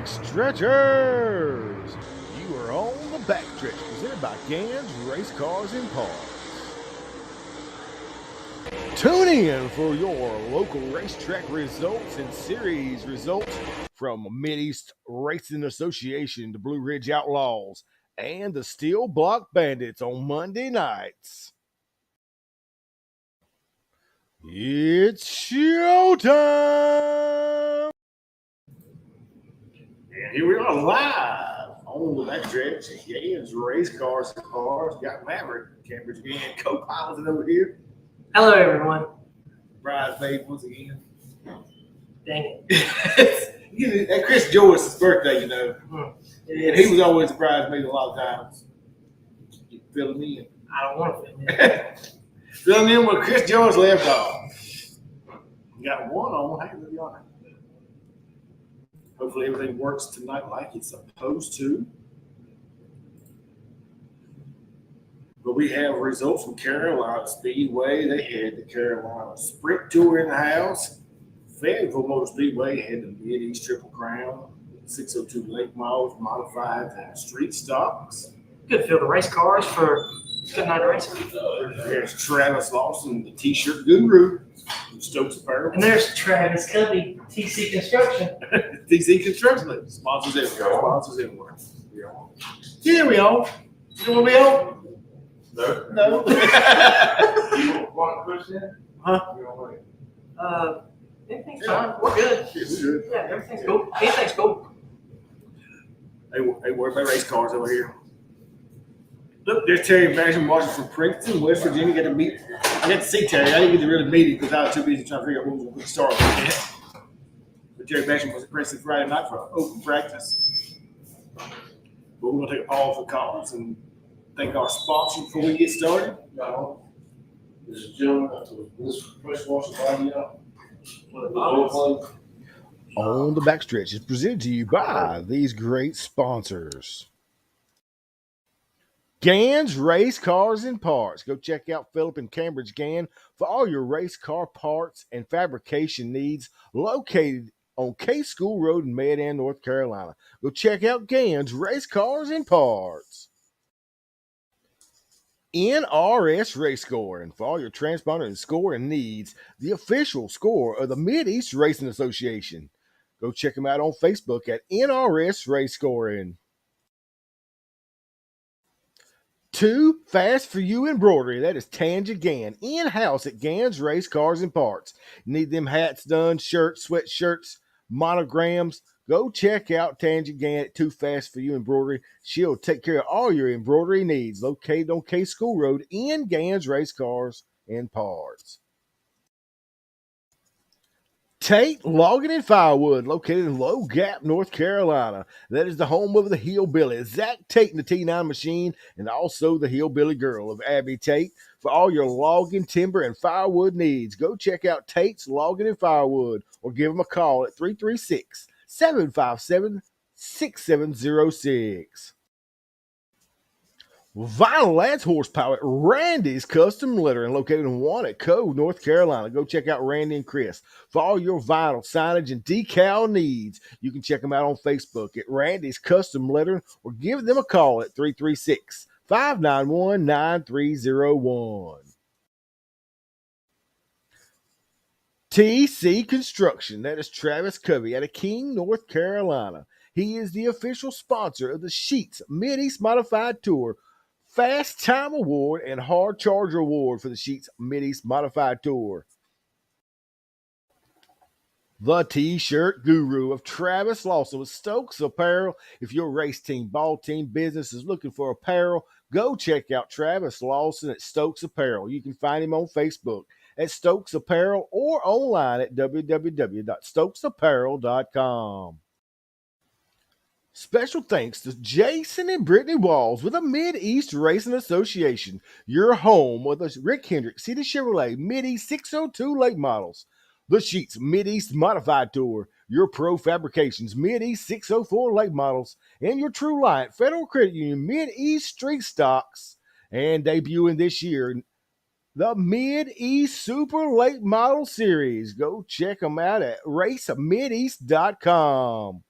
Backstretchers! You are on the Backstretch, presented by Gans Race Cars and Parts. Tune in for your local racetrack results and series results from Mid-East Racing Association, the Blue Ridge Outlaws, and the Steel Block Bandits on Monday nights. It's showtime! And here we are live on the Backstretch. Gans Race Cars and Cars. Got Maverick, Cambridge again, co-piloting over here. Hello, everyone. Bridesmaid once again. Dang it. At Chris Joyce's birthday, you know. it. And he was always a bridesmaid a lot of times. You filling me in. I don't want to fit in. Filling in where Chris Joyce left off. You got one on. Hey, look on it. Hopefully everything works tonight like it's supposed to. But we have results from Carolina Speedway. They had the Carolina Sprint Tour in the house. Fayetteville Motor Speedway had the Mid-East Triple Crown, 602 late models, modified and street stocks. Good field of race cars for good night of racing. There's Travis Lawson, the T-shirt guru from Stokes Apparel. And there's Travis Covey, TC Construction. TC Construction sponsors everywhere. Here we are. You want to be on? No. You want to push in? Huh? You don't want Anything's fine. We're good. Yeah, everything's cool. Anything's cool. They work by race cars over here. Look, there's Terry Basham watching from Princeton, West Virginia. Got to meet. I got to see Terry. I didn't get to really meet him because I was too busy trying to figure out what was going to start with. But Terry Basham was at Princeton Friday night for open practice. But we're going to take a pause for calls and thank our sponsor before we get started. No. This is Jim. This first wash the body out. On the Backstretch is presented to you by these great sponsors. Gans Race Cars and Parts. Go check out Philip and Cambridge Gann for all your race car parts and fabrication needs, located on K School Road in Medan, North Carolina. Go check out Gans Race Cars and Parts. NRS Race Score, and for all your transponder and scoring needs, the official score of the Mid-East Racing Association. Go check them out on Facebook at NRS Race Scoring. Too Fast For You Embroidery. That is Tanja Gann, in-house at Gans Race Cars and Parts. Need them hats done, shirts, sweatshirts, monograms. Go check out Tanja Gann at Too Fast For You Embroidery. She'll take care of all your embroidery needs. Located on K School Road in Gans Race Cars and Parts. Tate Logging and Firewood, located in Low Gap, North Carolina. That is the home of the Hillbilly, Zach Tate and the T9 Machine, and also the Hillbilly Girl of Abby Tate. For all your logging, timber, and firewood needs, go check out Tate's Logging and Firewood or give them a call at 336-757-6706. Vinyl adds horsepower at Randy's Custom Lettering, located in Wannaco, North Carolina. Go check out Randy and Chris for all your vinyl signage and decal needs. You can check them out on Facebook at Randy's Custom Lettering or give them a call at 336-591-9301. TC Construction, that is Travis Covey out of King, North Carolina. He is the official sponsor of the Sheets Mid-East Modified Tour, Fast Time Award, and Hard Charger Award for the Sheets Mid-East Modified Tour. The T-shirt guru of Travis Lawson with Stokes Apparel. If your race team, ball team, business is looking for apparel, go check out Travis Lawson at Stokes Apparel. You can find him on Facebook at Stokes Apparel or online at www.stokesapparel.com. Special thanks to Jason and Brittany Walls with the Mid-East Racing Association, your home with the Rick Hendrick City Chevrolet Mid-East 602 late models. The Sheets Mid-East Modified Tour, your Pro Fabrications Mid-East 604 late models, and your True Light Federal Credit Union Mid-East Street Stocks. And debuting this year, the Mid-East Super Late Model Series. Go check them out at racemideast.com.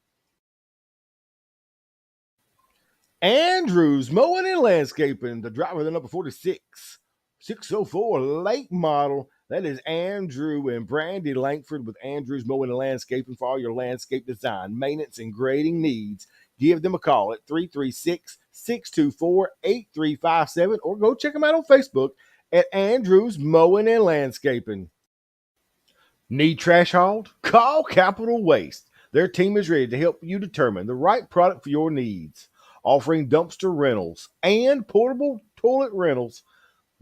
Andrews Mowing and Landscaping, the driver of the number 46, 604 late model. That is Andrew and Brandy Langford with Andrews Mowing and Landscaping for all your landscape design, maintenance, and grading needs. Give them a call at 336-624-8357 or go check them out on Facebook at Andrews Mowing and Landscaping. Need trash hauled? Call Capital Waste. Their team is ready to help you determine the right product for your needs. Offering dumpster rentals and portable toilet rentals.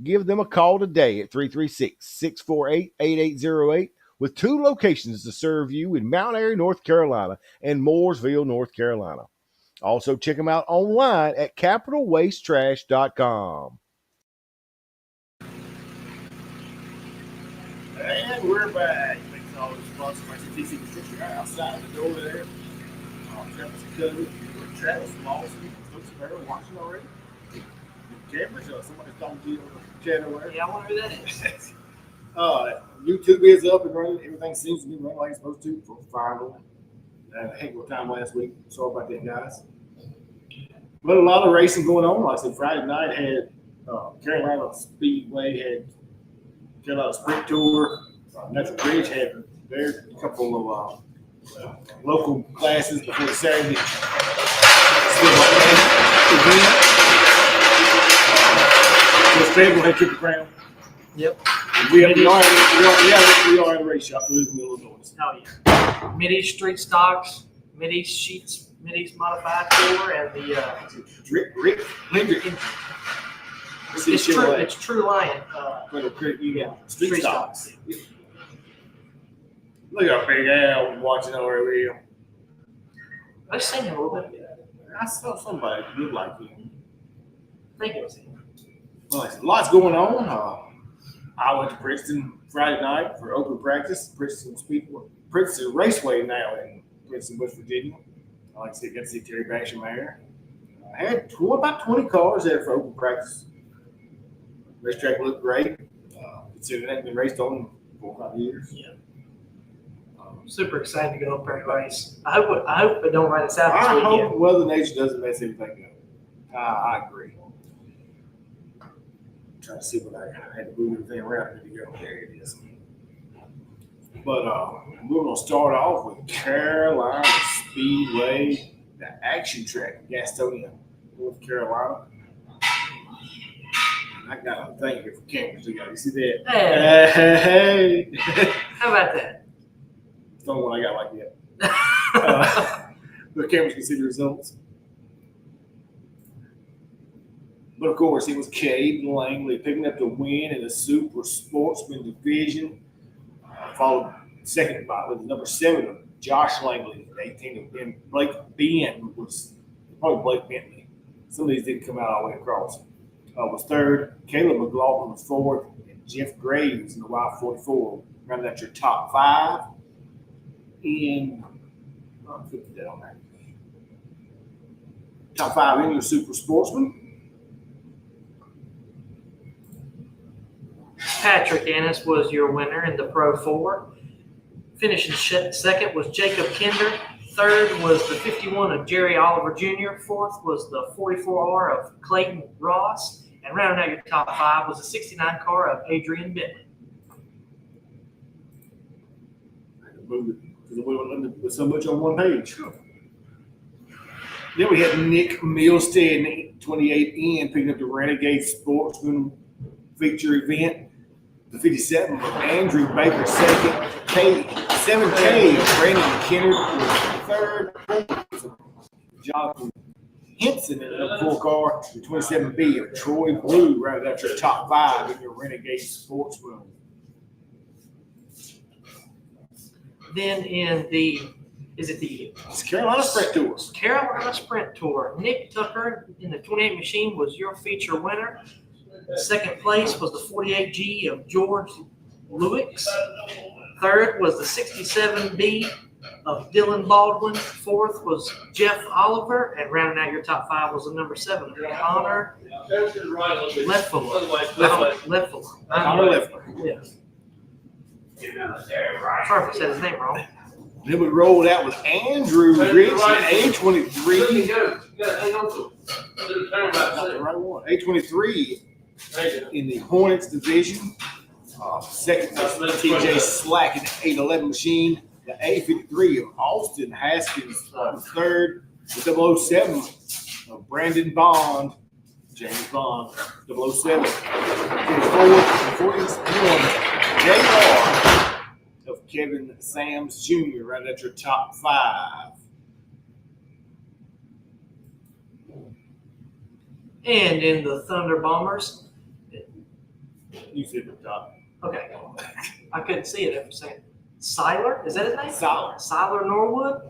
Give them a call today at 336-648-8808 with 2 locations to serve you in Mount Airy, North Carolina and Mooresville, North Carolina. Also, check them out online at capitalwastetrash.com. And we're back. Thanks to all the sponsors by CTC Construction right outside the door there. Travis Covered, Travis Lawson, folks are there watching already. The cameras, somebody's talking to you on the channel there. Yeah, I wonder who that is. YouTube is up and running. Everything seems to be running like it's supposed to for finally. Had a heck of a time last week. Sorry about that, guys. But a lot of racing going on. Like I said, Friday night had Carolina Speedway, had Carolina Sprint Tour. Natural Bridge had their couple of local classes before the Saturday event. This table had Triple Crown. Yep. We are in the race shop. So there's a little noise. Oh yeah. Mid-East Street Stocks, Mid-East Sheets, Mid-East Modified Tour, and the Rick Hendrick. it's True Lion. Street stocks. Look how big Al watching over here. I've seen him a little bit. I saw somebody look like him. I think it was him. Well, lots going on. I went to Princeton Friday night for open practice. Princeton Raceway now in Princeton, West Virginia. Like I said, got to see Terry Basham there. I had about 20 cars there for open practice. Racetrack looked great. Considering it hadn't been raced on in 4 or 5 years. Yeah. Super excited to go up there and race. I hope it don't run us out this I weekend. hope Mother Nature doesn't mess anything up. I agree. Trying to see what I had to move everything around to go. There it is. But we're going to start off with Carolina Speedway, the action track in Gastonia, North Carolina. I got a thing here for cameras. You see that? Hey. Hey. How about that? It's the only one I got like that. The cameras can see the results. But of course, it was Cade Langley picking up the win in the Super Sportsman division. Followed second by with number 7, Josh Langley, 18 of Ben. Blake Ben was probably Blake Bentley. Some of these didn't come out all the way across. Was third. Caleb McLaughlin was fourth, and Jeff Graves in the Y44 rounded out your top 5. And I'll put that on there. Top 5 in your Super Sportsman. Patrick Ennis was your winner in the Pro 4. Finishing second was Jacob Kinder. Third was the 51 of Jerry Oliver Jr. Fourth was the 44R of Clayton Ross. And rounding out your top 5 was the 69 car of Adrian Bentley. I had to move it because we wouldn't put so much on one page. Then we had Nick Milstead, 28N, picking up the Renegade Sportsman feature event. The 57 of Andrew Baker second. 7K of Brandon McKinnon was third. Jonathan Henson in the number 4 car. The 27B of Troy Blue rounded out your top 5 in your Renegade Sportsman. Then in the It's Carolina Sprint Tour. Carolina Sprint Tour, Nick Tucker in the 28 machine was your feature winner. Second place was the 48G of George Lewis. Third was the 67B of Dylan Baldwin. Fourth was Jeff Oliver. And rounding out your top 5 was the number 7 of Connor Leffler. Connor Leffler. Yeah. Sorry if I said his name wrong. Then we rolled out with Andrew Rich at A23. Got the right one. 823 in the Hornets division. Second was TJ Slack in the 811 machine. The A53 of Austin Haskins was third. The 007 of Brandon Bond, James Bond, 007. Fourth, 41 JR of Kevin Sams Jr. right at your top five. And in the Thunder Bombers, You said the top. okay, I couldn't see it for a second. Siler, is that his name? Siler. Siler Norwood.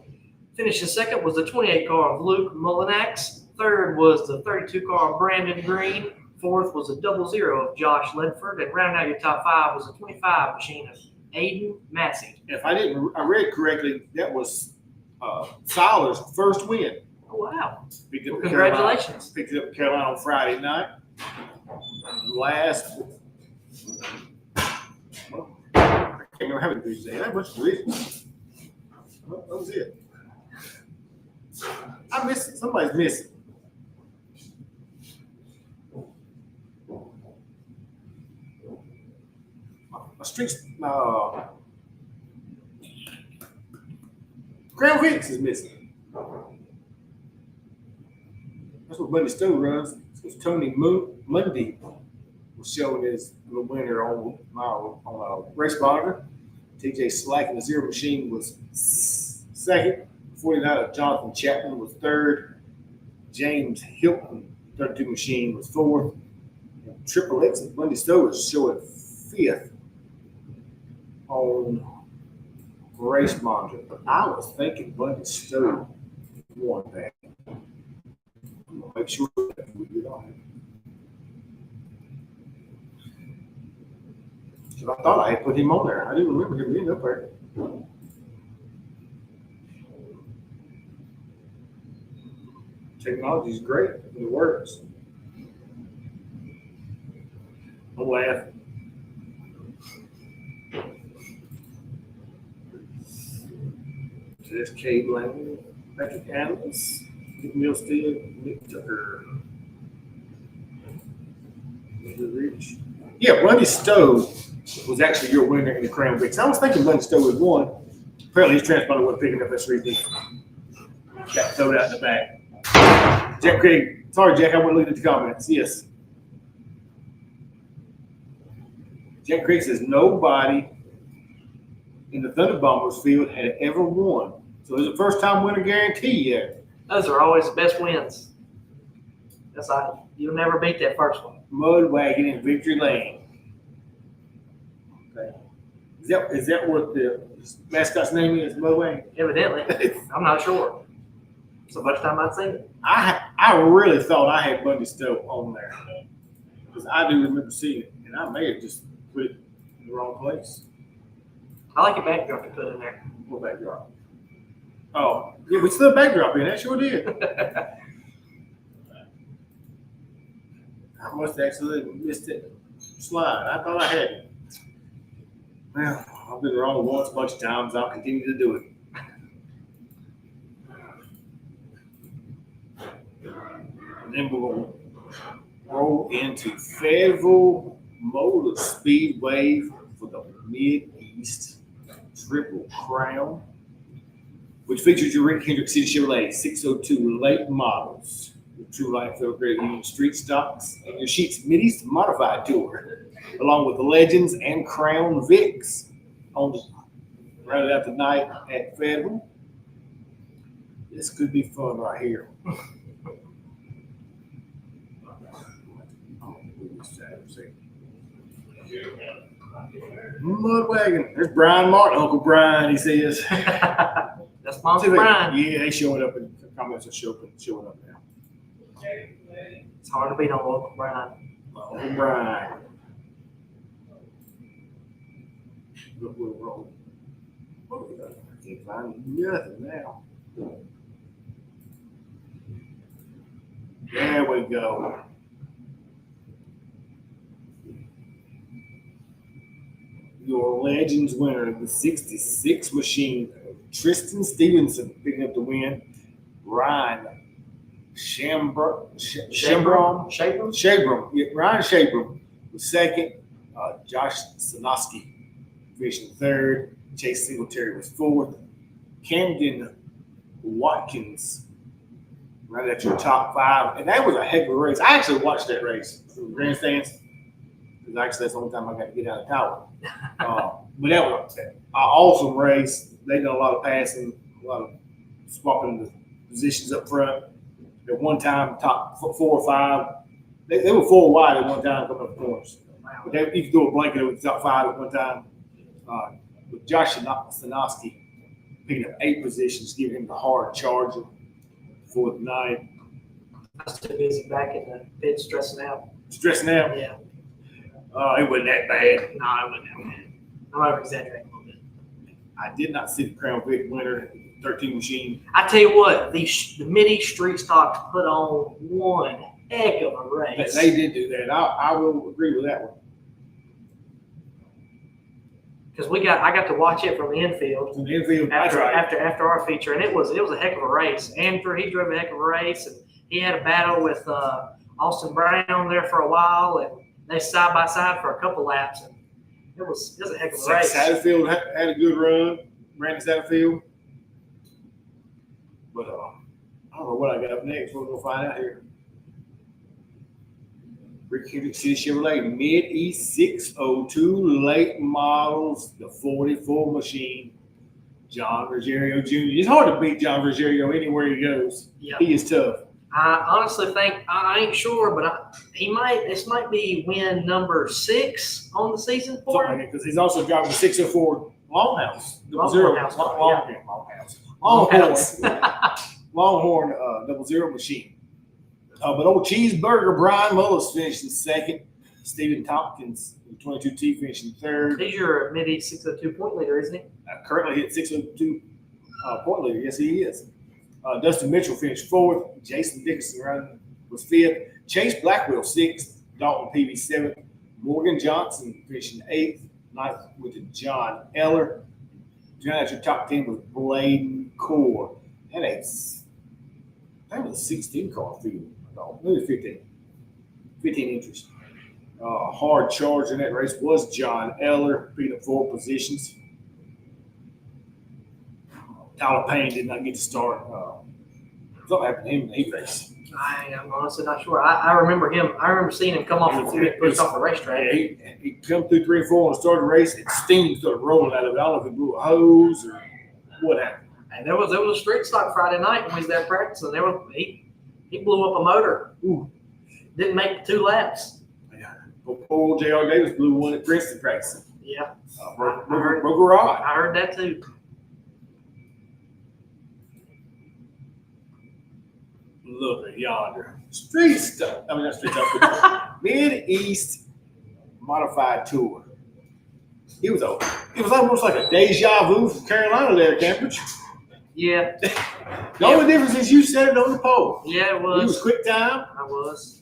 Finishing second was the 28 car of Luke Mullinax. Third was the 32 car of Brandon Green. Fourth was the 00 of Josh Ledford. And rounding out your top five was the 25 machine of Aiden Massey. If I read correctly, that was Siler's first win. Oh, wow. Picked it up Congratulations. Picked it up in Carolina on Friday night. Last, well, I can't remember how many divisions they had. How much divisions? That was it. I missed it. Somebody's missing. My streets, Crown Vics is missing. That's what Monday Stowe runs. It's Tony Mundy was showing his the winner on a race monitor. TJ Slack in the zero machine was second. 49 of Jonathan Chapman was third. James Hilton, 32 machine, was fourth. And Triple X and Monday Stowe was showing fifth on race monitor. But I was thinking Bundy Stowe won that. I'm gonna make sure that we get on it. Because I thought I had put him on there. I didn't remember him being up there. Technology is great. It works. Don't laugh. This Cade Lang, Patrick Adams, Nick Milstead, Nick Tucker. Rich. Yeah, Bundy Stowe was actually your winner in the Crown Vics. I was thinking Bundy Stowe had won. Apparently, his transponder wasn't picking up that reason. Got towed out in the back. Jack Craig, sorry, Jack, I wouldn't leave it to comments. Yes. Jack Craig says nobody in the Thunder Bombers field had ever won. So there's a first time winner guarantee yet. Those are always the best wins. That's like, you'll never beat that first one. Mud Wagon in Victory Lane. Okay. Is that what the mascot's name is, Mud Wagon? Evidently. I'm not sure. So much time I'd seen it. I really thought I had Bundy Stowe on there. Because I do remember seeing it. And I may have just put it in the wrong place. I like your backdrop you put in there. What backdrop? Oh, yeah, we still have backdrop in. That sure did. I must have actually missed it. Slide. I thought I had it. Well, I've been wrong once, a bunch of times. I'll continue to do it. And then we'll roll into Fayetteville Motor Speedway for the Mid-East Triple Crown, which features your Rick Hendrick City Chevrolet 602 late models, your True Life Thoroughbred Union Street stocks, and your Sheets Mid-East Modified Tour, along with the Legends and Crown Vics on rounded out the night at Fayetteville. This could be fun right here. Mud Wagon. There's Brian Martin, Uncle Brian, he says. That's Mom's Brian. Yeah, they showing up in the comments are showing up now. It's hard to beat on Uncle Brian. Uncle Brian. Look, we'll roll. I can't find nothing now. There we go. Your Legends winner, the 66 machine, Tristan Stevenson, picking up the win. Ryan Shambrum. Shabram. Yeah, Ryan Shabram was second. Josh Sanoski finishing third. Chase Singletary was fourth. Camden Watkins right at your top five. And that was a heck of a race. I actually watched that race from the grandstands. Because actually that's the only time I got to get out of tower. But that was an awesome race. They did a lot of passing, a lot of swapping the positions up front. At one time, top 4 or 5. They were 4 wide at one time coming up the corners. But you could throw a blanket over the top 5 at one time. With Josh Sanoski picking up 8 positions, giving him the hard charger for the night. I was too busy back in the pit stressing out. Stressing out? Yeah. It wasn't that bad. No, it wasn't that bad. I'm over exaggerating a little bit. I did not see the Crown Vic winner, 13 machine. I tell you what, the mini street stocks put on one heck of a race. They did do that. I will agree with that one. Because I got to watch it from the infield. From the infield, that's right. After our feature, and it was a heck of a race. Andrew, he drove a heck of a race, and he had a battle with Austin Brown there for a while, and they side by side for a couple laps, and it was a heck of a race. Satterfield had a good run. Brandon Satterfield. But I don't know what I got up next. We're gonna find out here. Rick Hendrick City Chevrolet Mid-East 602 late models, the 44 machine. John Ruggiero Jr. It's hard to beat John Ruggiero anywhere he goes. Yeah. He is tough. I honestly think I ain't sure, but this might be win number 6 on the season for him. Because he's also driving the 604 Longhouse. Longhorn 00 machine. But old Cheeseburger Brian Mullis finished in second. Stephen Tompkins, 22T, finishing third. He's your mid-East 602 point leader, isn't he? Currently hit 602 point leader. Yes, he is. Dustin Mitchell finished fourth. Jason Dickerson was fifth. Chase Blackwell sixth. Dalton Peavy seventh. Morgan Johnson finishing eighth. Ninth with John Eller. John at your top 10 was Bladen Core. That was a 16 car field. No, maybe 15. 15 entries. Hard charge in that race was John Eller, beat up 4 positions. Tyler Payne did not get to start. Something happened to him in the heat race. I'm honestly not sure. I remember him. I remember seeing him come off the field, pushed off the racetrack. Yeah, he come through 3 and 4 on the start of the race, and steam started rolling out of it. I don't know if he blew a hose or what happened. And there was a street stock Friday night when we was there practicing. He blew up a motor. Ooh. Didn't make 2 laps. Yeah. Poor J.R. Davis blew one at Princeton practicing. Yeah. Broke a rod. I heard that too. Look at yonder. Street stuff. I mean, not street stuff. Mid-East Modified Tour. It was almost like a deja vu from Carolina there, Cambridge. Yeah. The only difference is you set it on the pole. Yeah, it was. You was quick time. I was.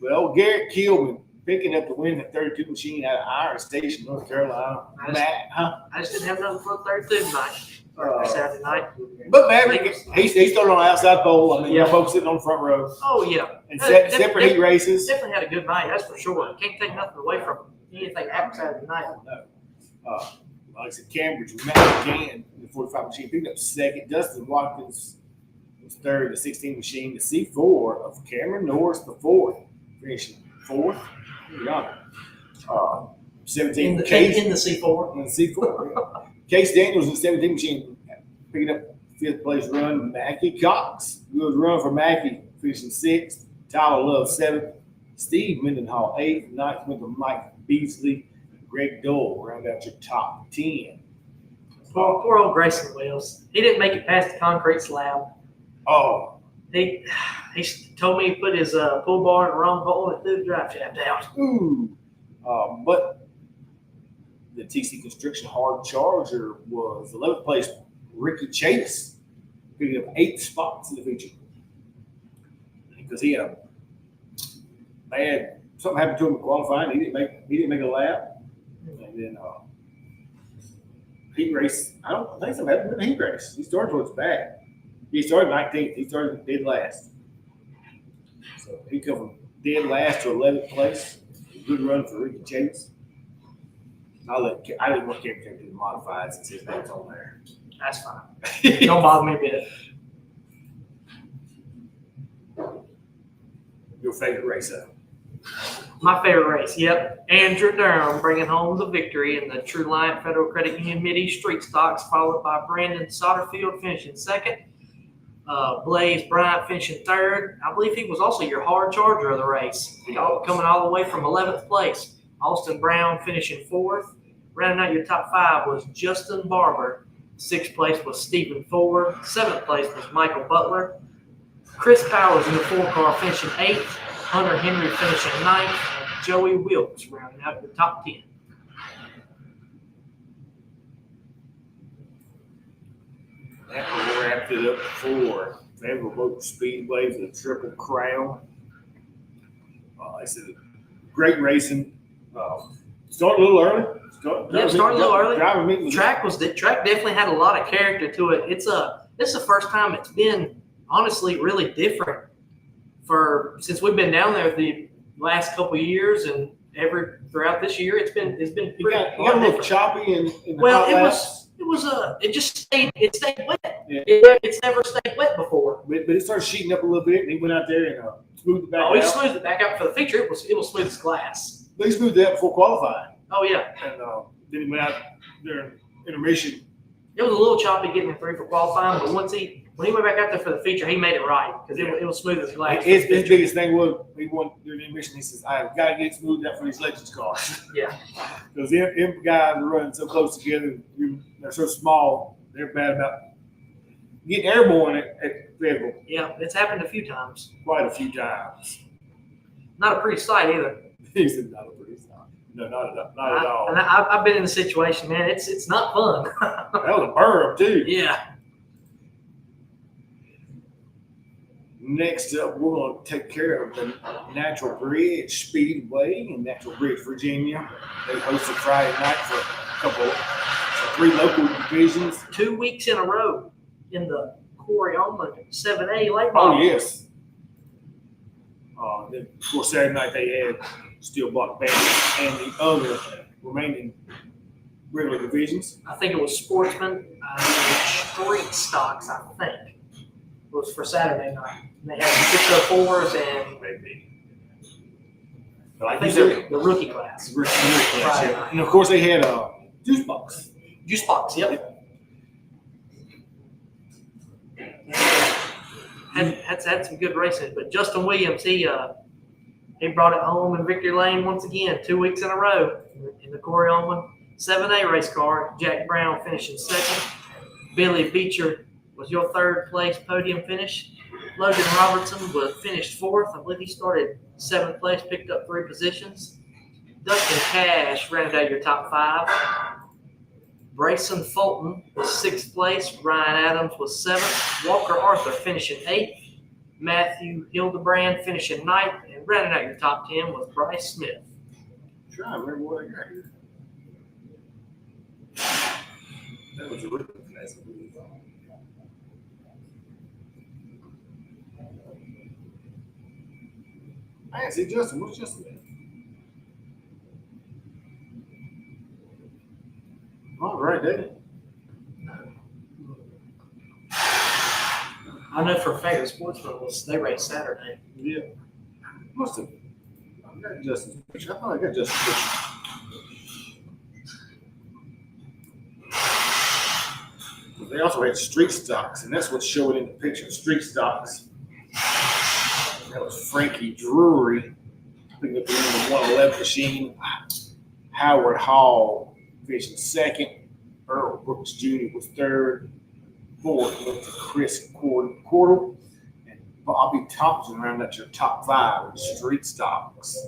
Well, Garrett Kilman picking up the win at 32 machine out of Iron Station, North Carolina. I just didn't have nothing for 32 tonight. Or Saturday night. But Maverick, he started on the outside pole. I mean, Yeah. folks sitting on the front row. Oh, yeah. And separate heat races. Definitely had a good night, that's for sure. Can't take nothing away from anything after Saturday night. Like I said, Cambridge, Matt McCann in the 45 machine picked up second. Dustin Watkins was third, the 16 machine. The C4 of Cameron Norris, the fourth, finishing fourth. 17 In the Case C4. in the C4. Yeah. Case Daniels in the 17 machine picking up 5th place run. Mackie Cox, good run for Mackie, finishing 6th. Tyler Love 7th. Steve Mendenhall 8th. 9th went to Mike Beasley. Greg Dole round out your top 10. Poor old Grayson Wills. He didn't make it past the concrete slab. Oh, He told me he put his pull bar in the wrong hole and threw the drive shaft out. ooh. But the TC Construction Hard Charger was 11th place. Ricky Chavis picking up 8 spots in the feature because he had something happened to him in qualifying. He didn't make a lap. And then heat race, I think something happened in the heat race. He started towards the back. He started 19th. He started dead last. So he come from dead last to 11th place. Good run for Ricky Chase. I didn't want Kevin to do the modified since his name's on there. That's fine. Don't bother me a bit. Your favorite racer? My favorite race, yep. Andrew Durham bringing home the victory in the True Lion Federal Credit Union Mid-East Street Stocks, followed by Brandon Sotterfield finishing second. Blaze Bryant finishing third. I believe he was also your hard charger of the race, coming all the way from 11th place. Austin Brown finishing fourth. Rounding out your top five was Justin Barber. Sixth place was Stephen Ford. Seventh place was Michael Butler. Chris Powers in the 4-car finishing eighth. Hunter Henry finishing ninth. And Joey Wilkes rounding out your top 10. That wrapped it up for Fayetteville Motor Speedway for the Triple Crown. I said, great racing. Started a little early. Started a little early. Driver meeting. Track definitely had a lot of character to it. It's the first time it's been honestly really different since we've been down there the last couple of years, and throughout this year it's been pretty. You got a little choppy in the well, hot laps. It stayed wet. Yeah. It's never stayed wet before. But it started sheeting up a little bit, and he went out there and smoothed it back out. He smoothed it back out for the feature. It was smooth as glass. But he smoothed it out before qualifying. Oh yeah. And then he went out during intermission. It was a little choppy getting him through for qualifying, but when he went back out there for the feature, he made it right because it was smooth as glass. His biggest thing was he won during the intermission. He says, "I've got to get smoothed out for these Legends cars." Yeah. Because them guys are running so close together, they're so small, they're bad about getting airborne at Fayetteville Yeah, it's happened a few times. quite a few times. Not a pretty sight either. He said, "Not a pretty sign." No, not at all. And I've been in the situation, man. It's not fun. That was a berm too. Yeah. Next up, we're going to take care of the Natural Bridge Speedway in Natural Bridge, Virginia. They hosted Friday night for three local divisions. 2 weeks in a row in the Corey Allman 7A late Oh, model. yes. Then, of course, Saturday night they had Steel Block Bandits and the other remaining regular divisions. I think it was Sportsman Street Stocks, I think. It was for Saturday night. And they had 604s and Maybe. I think they're the rookie class. Friday night. And, of course, they had Juice Box. Juice box, yep. Had some good racing, but Justin Williams, he brought it home in victory lane once again, 2 weeks in a row in the Corey Allman 7A race car. Jack Brown finishing second. Billy Beecher was your third place podium finish. Logan Robertson was finished fourth. I believe he started seventh place, picked up 3 positions. Dustin Cash rounded out your top 5. Brayson Fulton was 6th place. Ryan Adams was 7th. Walker Arthur finishing 8th. Matthew Hildebrand finishing 9th. And rounding out your top 10 was Bryce Smith. I'm trying to remember what I got here. That was a rookie class, I believe. I didn't see Justin. What's Justin at? All right, David. I know for a fact the Sportsman they raced Saturday. Yeah. Must have. I got Justin's picture. I thought I got Justin's picture. They also had street stocks, and that's what's showing in the picture. Street stocks. That was Frankie Drury picking up the number 111 machine. Howard Hall finishing second. Earl Brooks Jr. was third. Fourth went to Chris Cordell. And Bobby Thompson rounded out your top 5 with street stocks.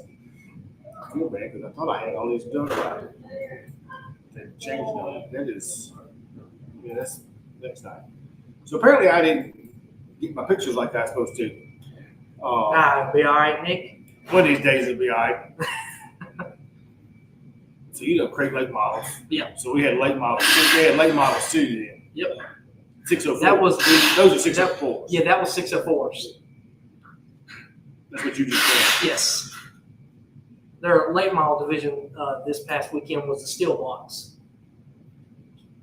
I feel bad because I thought I had all these done right. They changed them. That is, yeah, that's next time. So apparently I didn't get my pictures like I was supposed to. It'll be all right, Nick. One of these days it'll be all right. So Craig late models. Yeah. So we had late models. We had late models too then. Yep. 604. That was the Those are 604s. yeah, that was 604s. That's what you just said. Yes. Their late model division this past weekend was the Steel Blocks,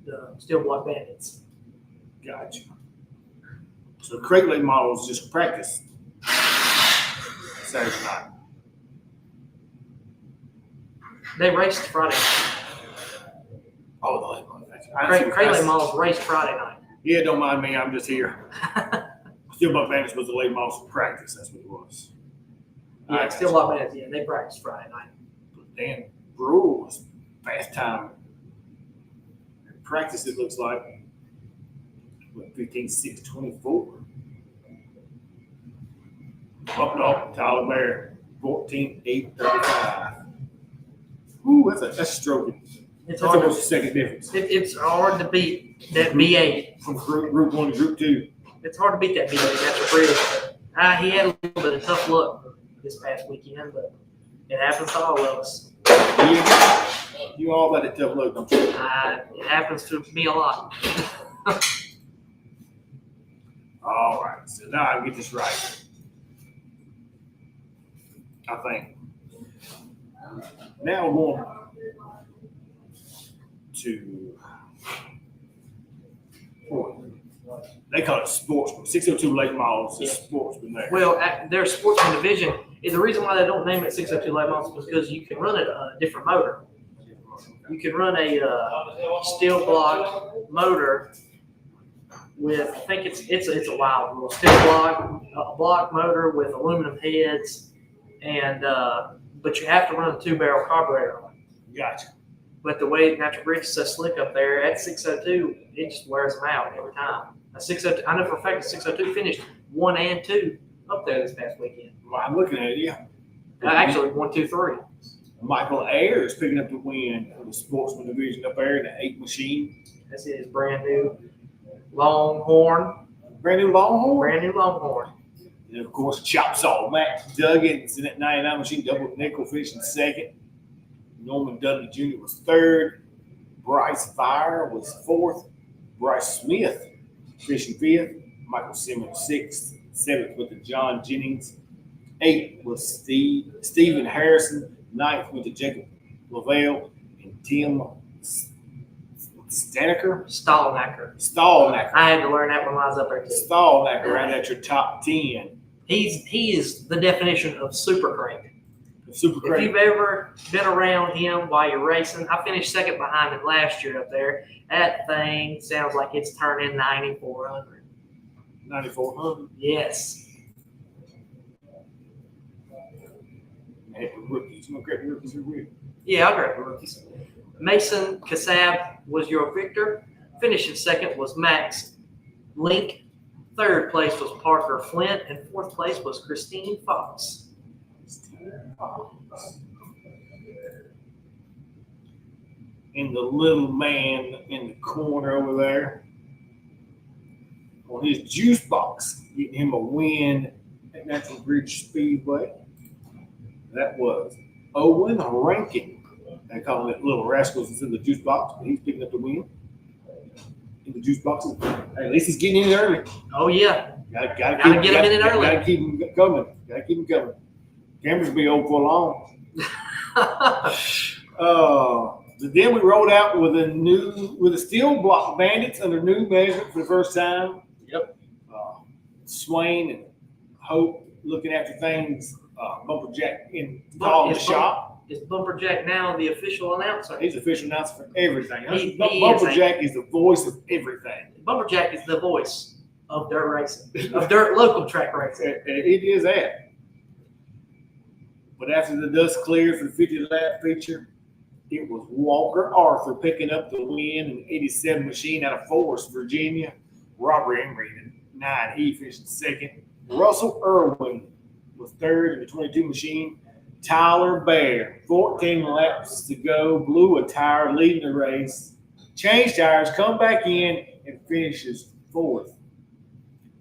the Steel Block Bandits. Gotcha. So crate late models just practice Saturday night. They raced Friday. Oh, the late models. Crate late models raced Friday night. Yeah, don't mind me. I'm just here. Steel Block Bandits was the late models for practice. That's what it was. Yeah, Steel Block Bandits. Yeah, they practiced Friday night. Dan Brule was fast time. Practice, it looks like 15:6:24. Up, Tyler Bear, 14:8:35. Ooh, that's stroking. It's That's hard. almost a second difference It's hard to beat that B8. from group 1 to group 2. It's hard to beat that B8 after Bridge. He had a little bit of tough luck this past weekend, but it happens to all of us. You all let it tough look, don't you? It happens to me a lot. All right, so now I get this right. I think. Now we're going to they call it sportsman. 602 late models is sportsman there. Well, their sportsman division, the reason why they don't name it 602 late models is because you can run a different motor. You can run a steel block motor with, I think it's a wild rule, steel block motor with aluminum heads, and but you have to run a 2-barrel carburetor on it. Gotcha. But the way Natural Bridge is so slick up there at 602, it just wears them out every time. A 602, I know for a fact a 602 finished 1 and 2 up there this past weekend. Well, I'm looking at it, yeah. Actually, 1, 2, 3. Michael Ayer is picking up the win for the sportsman division up there in the 8 machine. That's his brand new Longhorn. Brand new Longhorn. Brand new Longhorn. And of course, Chop Saw Matt Duggins in that 99 machine, double nickel finishing second. Norman Dudley Jr. was third. Bryce Fire was fourth. Bryce Smith finishing fifth. Michael Simmons sixth. Seventh with the John Jennings. Eighth was Stephen Harrison. Ninth with the Jacob Lavelle. And Tim Stanaker. Stallnacker. I had to learn that when I was up there too. Stallnacker right at your top 10. He is the definition of super crank. Super If great. you've ever been around him while you're racing, I finished second behind him last year up there. That thing sounds like it's turning 9,400. 9,400. Yes. And the rookies. You know, great rookies are weird. Yeah, I'll grab the rookies. Mason Kassab was your victor. Finishing second was Max Link. Third place was Parker Flint. And fourth place was Christine Fox. And the little man in the corner over there on his juice box, getting him a win at Natural Bridge Speedway. That was Owen Rankin. They call it Little Rascals. It's in the juice box, but he's picking up the win in the juice boxes. Hey, at least he's getting in early. Oh, yeah. Gotta get him in it early. Gotta keep him coming. Cameras be old for long. Then we rolled out with a steel block Bandits under new measurement for the first time. Yep. Swain and Hope looking after things. Bumper Jack in the shop. Is Bumper Jack now the official announcer? He's the official announcer for everything. Bumper Jack is the voice of everything. Bumper Jack is the voice of dirt racing, of dirt local track racing. It is that. But after the dust cleared for the 50-lap feature, it was Walker Arthur picking up the win in the 87 machine out of Forest, Virginia. Robert Emery in 9, he finished second. Russell Irwin was third in the 22 machine. Tyler Bear, 14 laps to go, blew a tire, leading the race. Changed tires, come back in, and finishes fourth.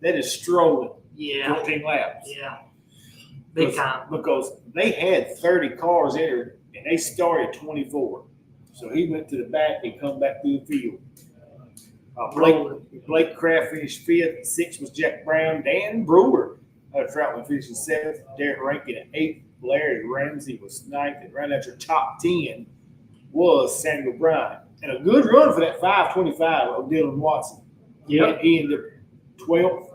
That is strolling. Yeah. 14 laps. Yeah. Big time. Because they had 30 cars entered, and they started 24. So he went to the back and come back through the field. Blake Kraft finished 5th. 6th was Jack Brown. Dan Brewer out of Troutman finishing 7th. Derek Rankin at 8th. Larry Ramsey was 9th. And right after top 10 was Samuel Bryan. And a good run for that 525 of Dylan Watson. Yep. He ended up 12th.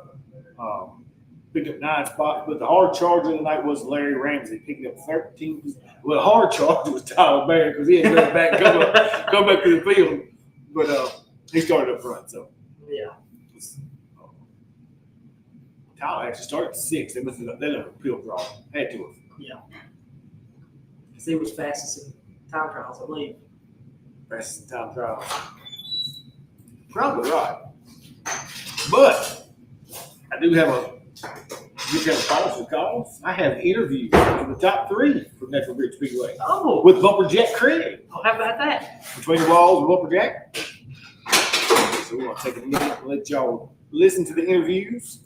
Picked up 9 spots, but the hard charger of the night was Larry Ramsey, picking up 13. Well, the hard charger was Tyler Baird because he had to go back, come back to the field. But he started up front, so. Yeah. Tyler actually started at 6. They must have done a field draw. Had to have. Yeah. Because he was fastest in time trials, I believe. Fastest in time trial. Probably right. But I do have a calls. I have interviews for the top 3 from Natural Bridge Speedway Oh. with Bumper Jack Craig. Oh, how about that? Between the Walls with Bumper Jack. So we're going to take a minute and let y'all listen to the interviews.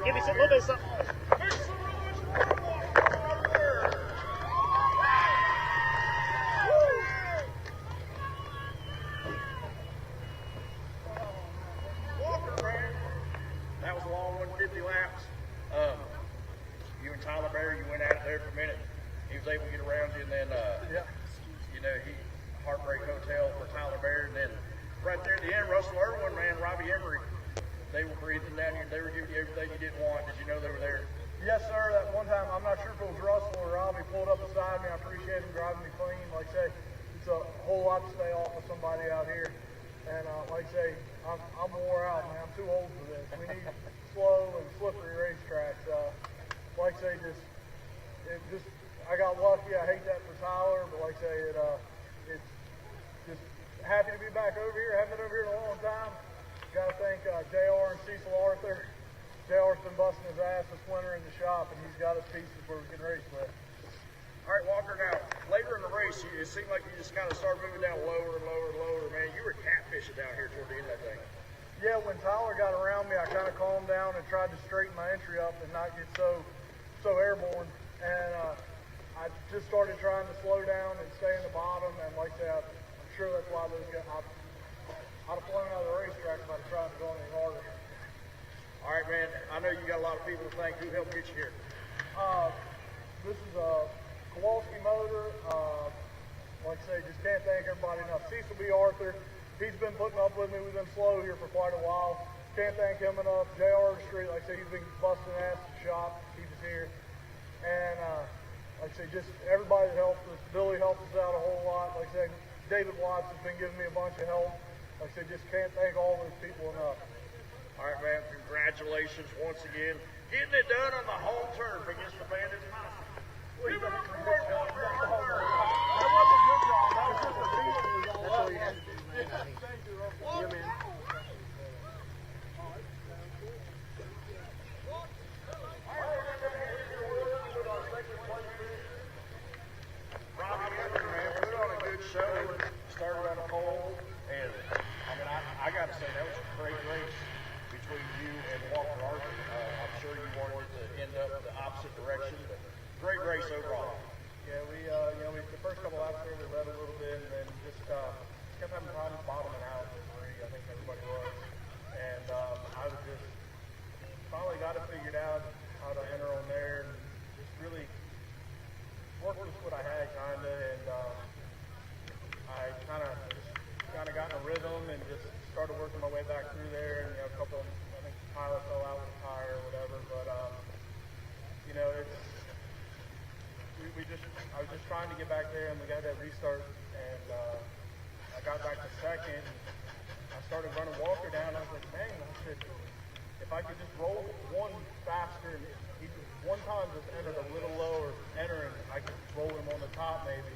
Give me some little bit of something. That was a long 150 laps. You and Tyler Berry, you went at it there for a minute. He was able to get around you, and then, he heartbreak hotel for Tyler Berry, and then right there at the end, Russell Irwin, man, Robbie Emery. They were breathing down here. They were giving you everything you didn't want. Did you know they were there? Yes, sir. That one time, I'm not sure if it was Russell or Robbie pulled up beside me. I appreciate him driving me clean. Like I say, it's a whole lot to stay off of somebody out here. And like I say, I'm wore out, man. I'm too old for this. We need slow and slippery racetracks. Like I say, I got lucky. I hate that for Tyler, but like I say, it's just happy to be back over here. Haven't been over here in a long time. Got to thank JR and Cecil Arthur. JR's been busting his ass this winter in the shop, and he's got us pieces where we can race with. All right, Walker, now, later in the race, it seemed like you just kind of started moving down lower and lower and lower, man. You were catfishing down here toward the end of that thing. Yeah, when Tyler got around me, I kind of calmed down and tried to straighten my entry up and not get so airborne. And I just started trying to slow down and stay in the bottom, and like that, I'm sure that's why those guys, I'd have flown out of the racetrack if I'd tried to go any harder. All right, man. I know you got a lot of people to thank. Who helped get you here? This is a Kowalski motor. Like I say, just can't thank everybody enough. Cecil B. Arthur, he's been putting up with me. We've been slow here for quite a while. Can't thank him enough. J.R. Street, like I say, he's been busting ass at the shop to keep us here. And like I say, just everybody that helped us. Billy helped us out a whole lot. Like I say, David Watts has been giving me a bunch of help. Like I said, just can't thank all those people enough. All right, man. Congratulations once again. Getting it done on the home turf against the Bandits. Give it up for Arthur. That wasn't a good job. That was just a beat. That's all you had to do, man. Thank you, Russell. Yeah, man. Robbie Emery, man, put on a good show. Started on a pole, and I got to say that was a great race between you and Walker Arthur. I'm sure you wanted it to end up the opposite direction, but great race overall. Yeah, we the first couple laps there we led a little bit, and then just kept having problems bottoming out in three. I think everybody was, and I was just finally got it figured out how to enter on there, and just really worked with what I had kind of, and I kind of got in a rhythm and just started working my way back through there, and a couple, I think Tyler fell out with a tire or whatever, but I was just trying to get back there, and we got that restart, and I got back to second, and I started running Walker down. I was like, man, I said, if I could just roll one faster, and he one time just entered a little lower, entering, I could roll him on the top maybe,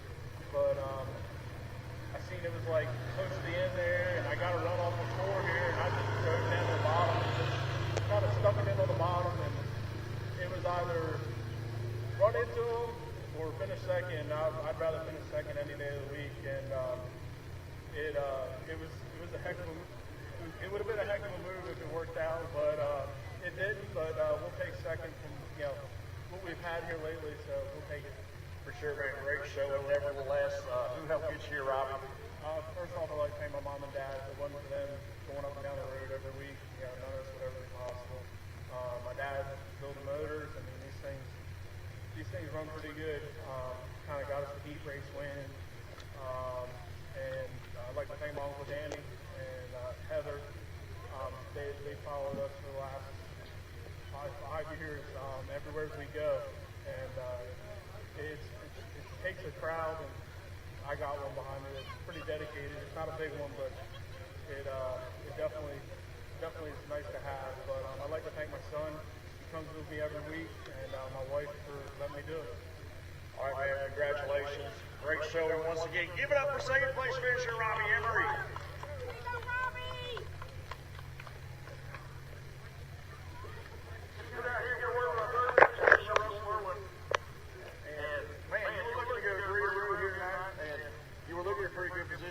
but I seen it was like close to the end there, and I got to run off the floor here, and I just drove down to the bottom, and just kind of stuck it into the bottom, and it was either run into him or finish second. I'd rather finish second any day of the week, and it was a heck of a. It would have been a heck of a move if it worked out, but It didn't, but we'll take second from what we've had here lately, so we'll take it. For sure, man. Great show. Nevertheless, who helped get you here, Robbie? First off, I'd like to thank my mom and dad. If it wasn't for them going up and down the road every week, none of this would ever be possible. My dad building motors. I mean, these things run pretty good. Kind of got us the heat race win. And I'd like to thank my Uncle Danny and Heather. They followed us for the last 5 years everywhere we go. And it takes a crowd, and I got one behind me that's pretty dedicated. It's not a big one, but it definitely is nice to have. But I'd like to thank my son. He comes with me every week, and my wife for letting me do it. All right, man. Congratulations. Great show. And once again, give it up for second place finisher, Robbie Emery.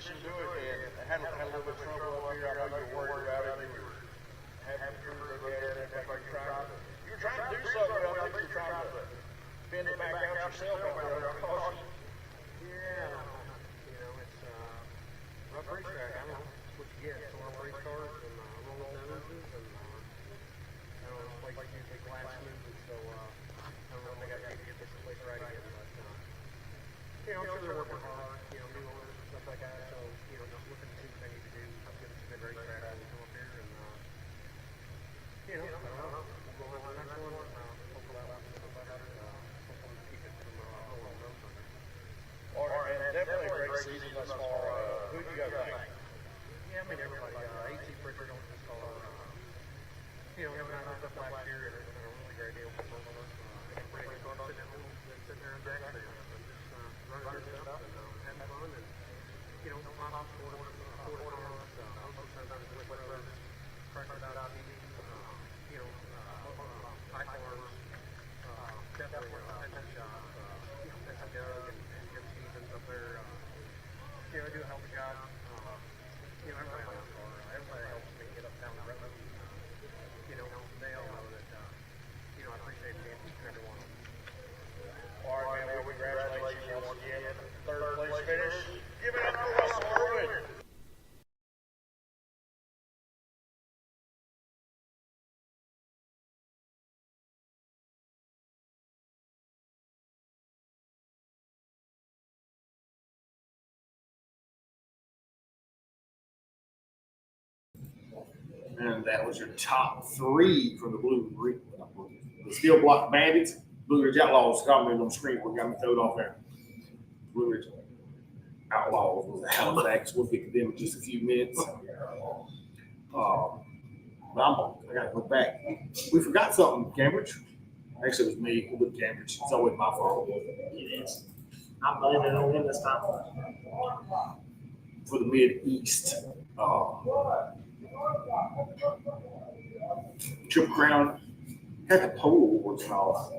To do it, and had a little bit of trouble up here. I know you were worried about it. You were having to do it again. You were trying to do something, but I think you were trying to bend it back out yourself after a caution. Yeah, it's rough racetrack. I don't know what you get. So our race cars and roll noses and like usually glass smooth. And so I don't know if they got to get this place right again, but I'm sure they're working hard. New owners and stuff like that. So just looking to see what they need to do. I'm good. It's a good racetrack when we come up here, and I don't know. We'll go on the next one. Hopefully that one's a little better. Hopefully we keep it from rolling those under. All right, man. Definitely a great season thus far. Who do you got think? Yeah, I mean everybody. AT Pritchard on this car. Having not hooked up last year, and it's been a really great deal for both of us. I think pretty good fun sitting at home, sitting there in Jackson, and just running our stuff and having fun, and lots of sport cars. Also sometimes with whatever pressure out TV, high cars. Definitely attention shop. Attention Doug and Jim Stevens up there. They do a hell of a job. Everybody on the car. Everybody helps me get up down the road. They all know that, I appreciate being everyone. All right, man. Well, congratulations once again. Third place finish. Give it up for Russell Irwin. And that was your top three from the the Steel Block Bandits, Blue Ridge Outlaws. Comment on the screen what got me thrown off there. Blue Ridge Outlaws was a Halifax. We'll get to them in just a few minutes. But I got to look back. We forgot something, Cambridge. Actually, it was me with Cambridge. It's always my fault. It is. I'm blaming it on him this time. For the Mid-East. Triple Crown had the pole awards and all.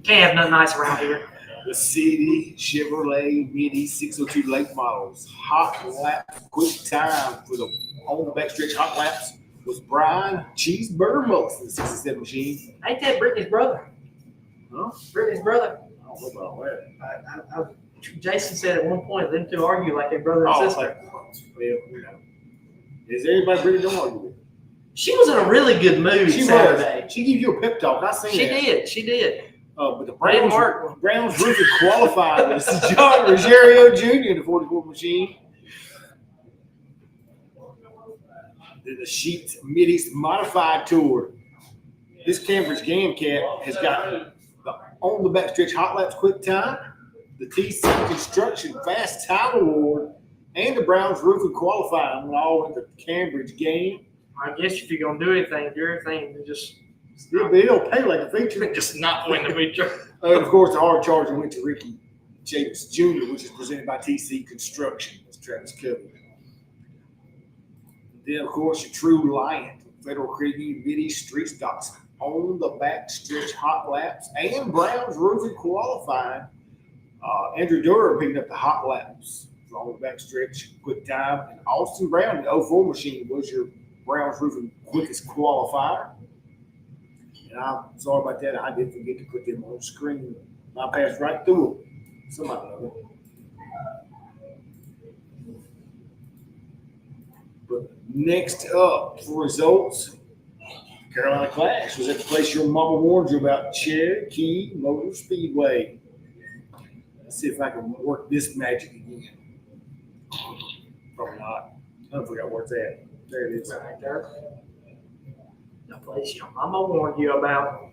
Can't have nothing nice around here. The City Chevrolet Mini 602 late models. Hot lap, quick time for the on the backstretch hot laps was Brian Cheeseburger Mullis in the 67 machine. Ain't that Brittany's brother? Huh? Brittany's brother. I don't know about that. Jason said at one point, them two argue like they're brother and sister. Well, is everybody really don't argue with? She was in a really good mood Saturday. She gave you a pep talk. I seen that. She did. But the Mark. Browns rookie qualified. This is John Ruggiero Jr. in the 44 machine. Then the Sheets Mid-East Modified Tour. This Cambridge Game Cat has got the on the backstretch hot laps quick time, the TC Construction Fast Time Award, and the Browns Rookie Qualifying all in the Cambridge game. I guess if you're gonna do anything, just They don't pay like a feature. just not win the feature. And of course, the hard charger went to Ricky Jacobs Jr., which is presented by TC Construction. That's Travis Kelly. Then, of course, your True Lion, Federal Credit Union Mid-East Street Stocks on the backstretch hot laps, and Browns Rookie Qualifying. Andrew Durham picking up the hot laps on the backstretch quick time, and Austin Brown, the 04 machine, was your Brown's Roofing quickest qualifier. And I'm sorry about that. I did forget to put them on the screen. I passed right through them. Somebody know it. But next up for results, Carolina Clash was at the place your mama warned you about, Cherokee Motor Speedway. Let's see if I can work this magic again. Probably not. I forgot where it's at. There it is. Right there. The place your mama warned you about.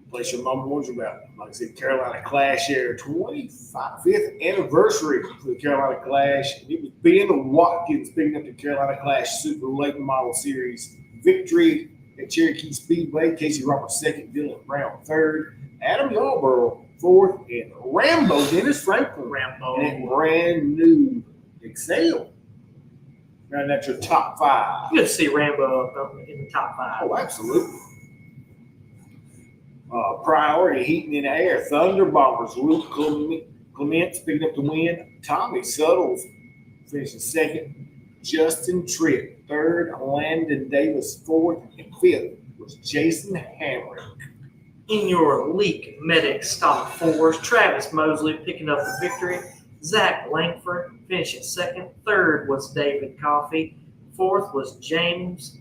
Place your mama warned you about. Like I said, Carolina Clash Air 25th anniversary for the Carolina Clash. It was Ben Watkins picking up the Carolina Clash Super Late Model Series victory at Cherokee Speedway. Casey Roberts second, Dylan Brown third, Adam Yarborough fourth, and Rambo Dennis Franklin Rambo. and brand new Excel. Round that's your top five. Good to see Rambo up in the top five. Oh, absolutely. Priority Heating and Air, Thunder Bombers, Luke Clements picking up the win. Tommy Suttles finishing second. Justin Tripp third. Landon Davis fourth. And fifth was Jason Hamrick. In your Leak Medic Stock 4s, Travis Mosley picking up the victory. Zach Langford finishing second. Third was David Coffey. Fourth was James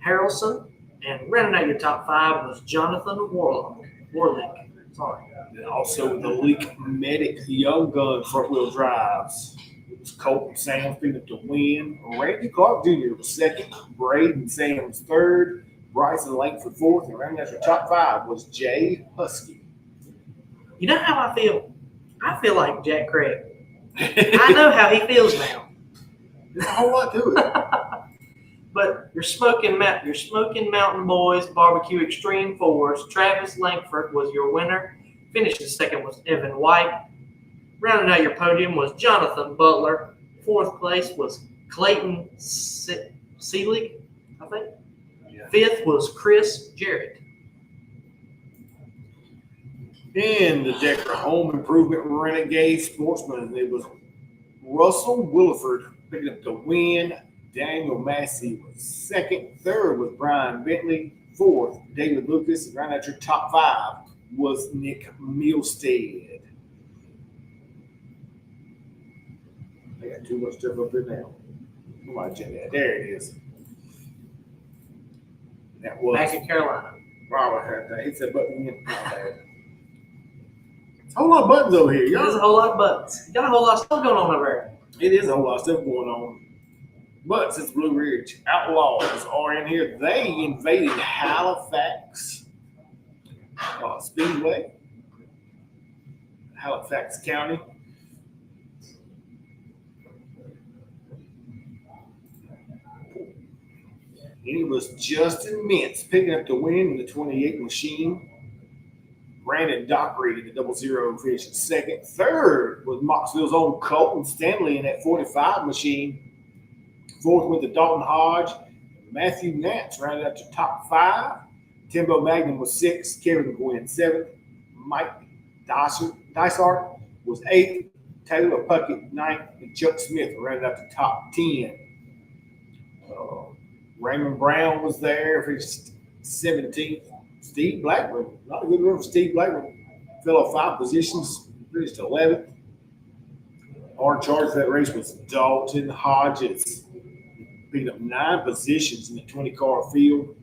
Harrelson. And rounding out your top five was Jonathan Warlick. Sorry. And also the Leak Medic Young Gun front wheel drives. It was Colton Sams picking up the win. Randy Clark Jr. was second. Braden Sams third. Bryson Langford fourth. And rounding out your top five was Jay Husky. You know how I feel? I feel like Jack Craig. I know how he feels now. There's a whole lot to it. But your Smoking Mountain Boys Barbecue Extreme 4s, Travis Langford was your winner. Finishing second was Evan White. Rounding out your podium was Jonathan Butler. Fourth place was Clayton Seelig, I think. Yeah. Fifth was Chris Jarrett. In the Decker Home Improvement Renegade Sportsman, it was Russell Williford picking up the win. Daniel Massey was second. Third was Brian Bentley. Fourth, David Lucas. And round out your top five was Nick Milstead. I got too much stuff up there now. There it is. That was Back in Carolina. Robert had that. Hit that button again. Not bad. It's a whole lot of buttons over here. There's a Y'all. whole lot of buttons. Got a whole lot of stuff going on over there. It is a whole lot of stuff going on. But since Blue Ridge Outlaws are in here, they invaded Halifax Speedway, Halifax County. And it was Justin Mintz picking up the win in the 28 machine. Brandon Dockery in the 00 finishing second. Third was Moxville's own Colton Stanley in that 45 machine. Fourth went to Dalton Hodge. Matthew Nance rounded out your top five. Timbo Magnum was sixth. Kevin Gwynn seventh. Mike Dysart was eighth. Taylor Puckett ninth. And Chuck Smith rounded out the top 10. Raymond Brown was there, finished 17th. Steve Blackburn, not a good run for Steve Blackburn. Fell off 5 positions, finished 11th. Our charge for that race was Dalton Hodges. Picked up 9 positions in the 20-car field.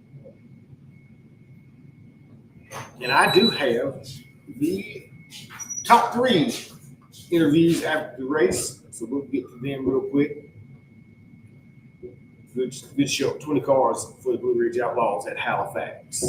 And I do have the top 3 interviews after the race, so we'll get to them real quick. Good show, 20 cars for the Blue Ridge Outlaws at Halifax.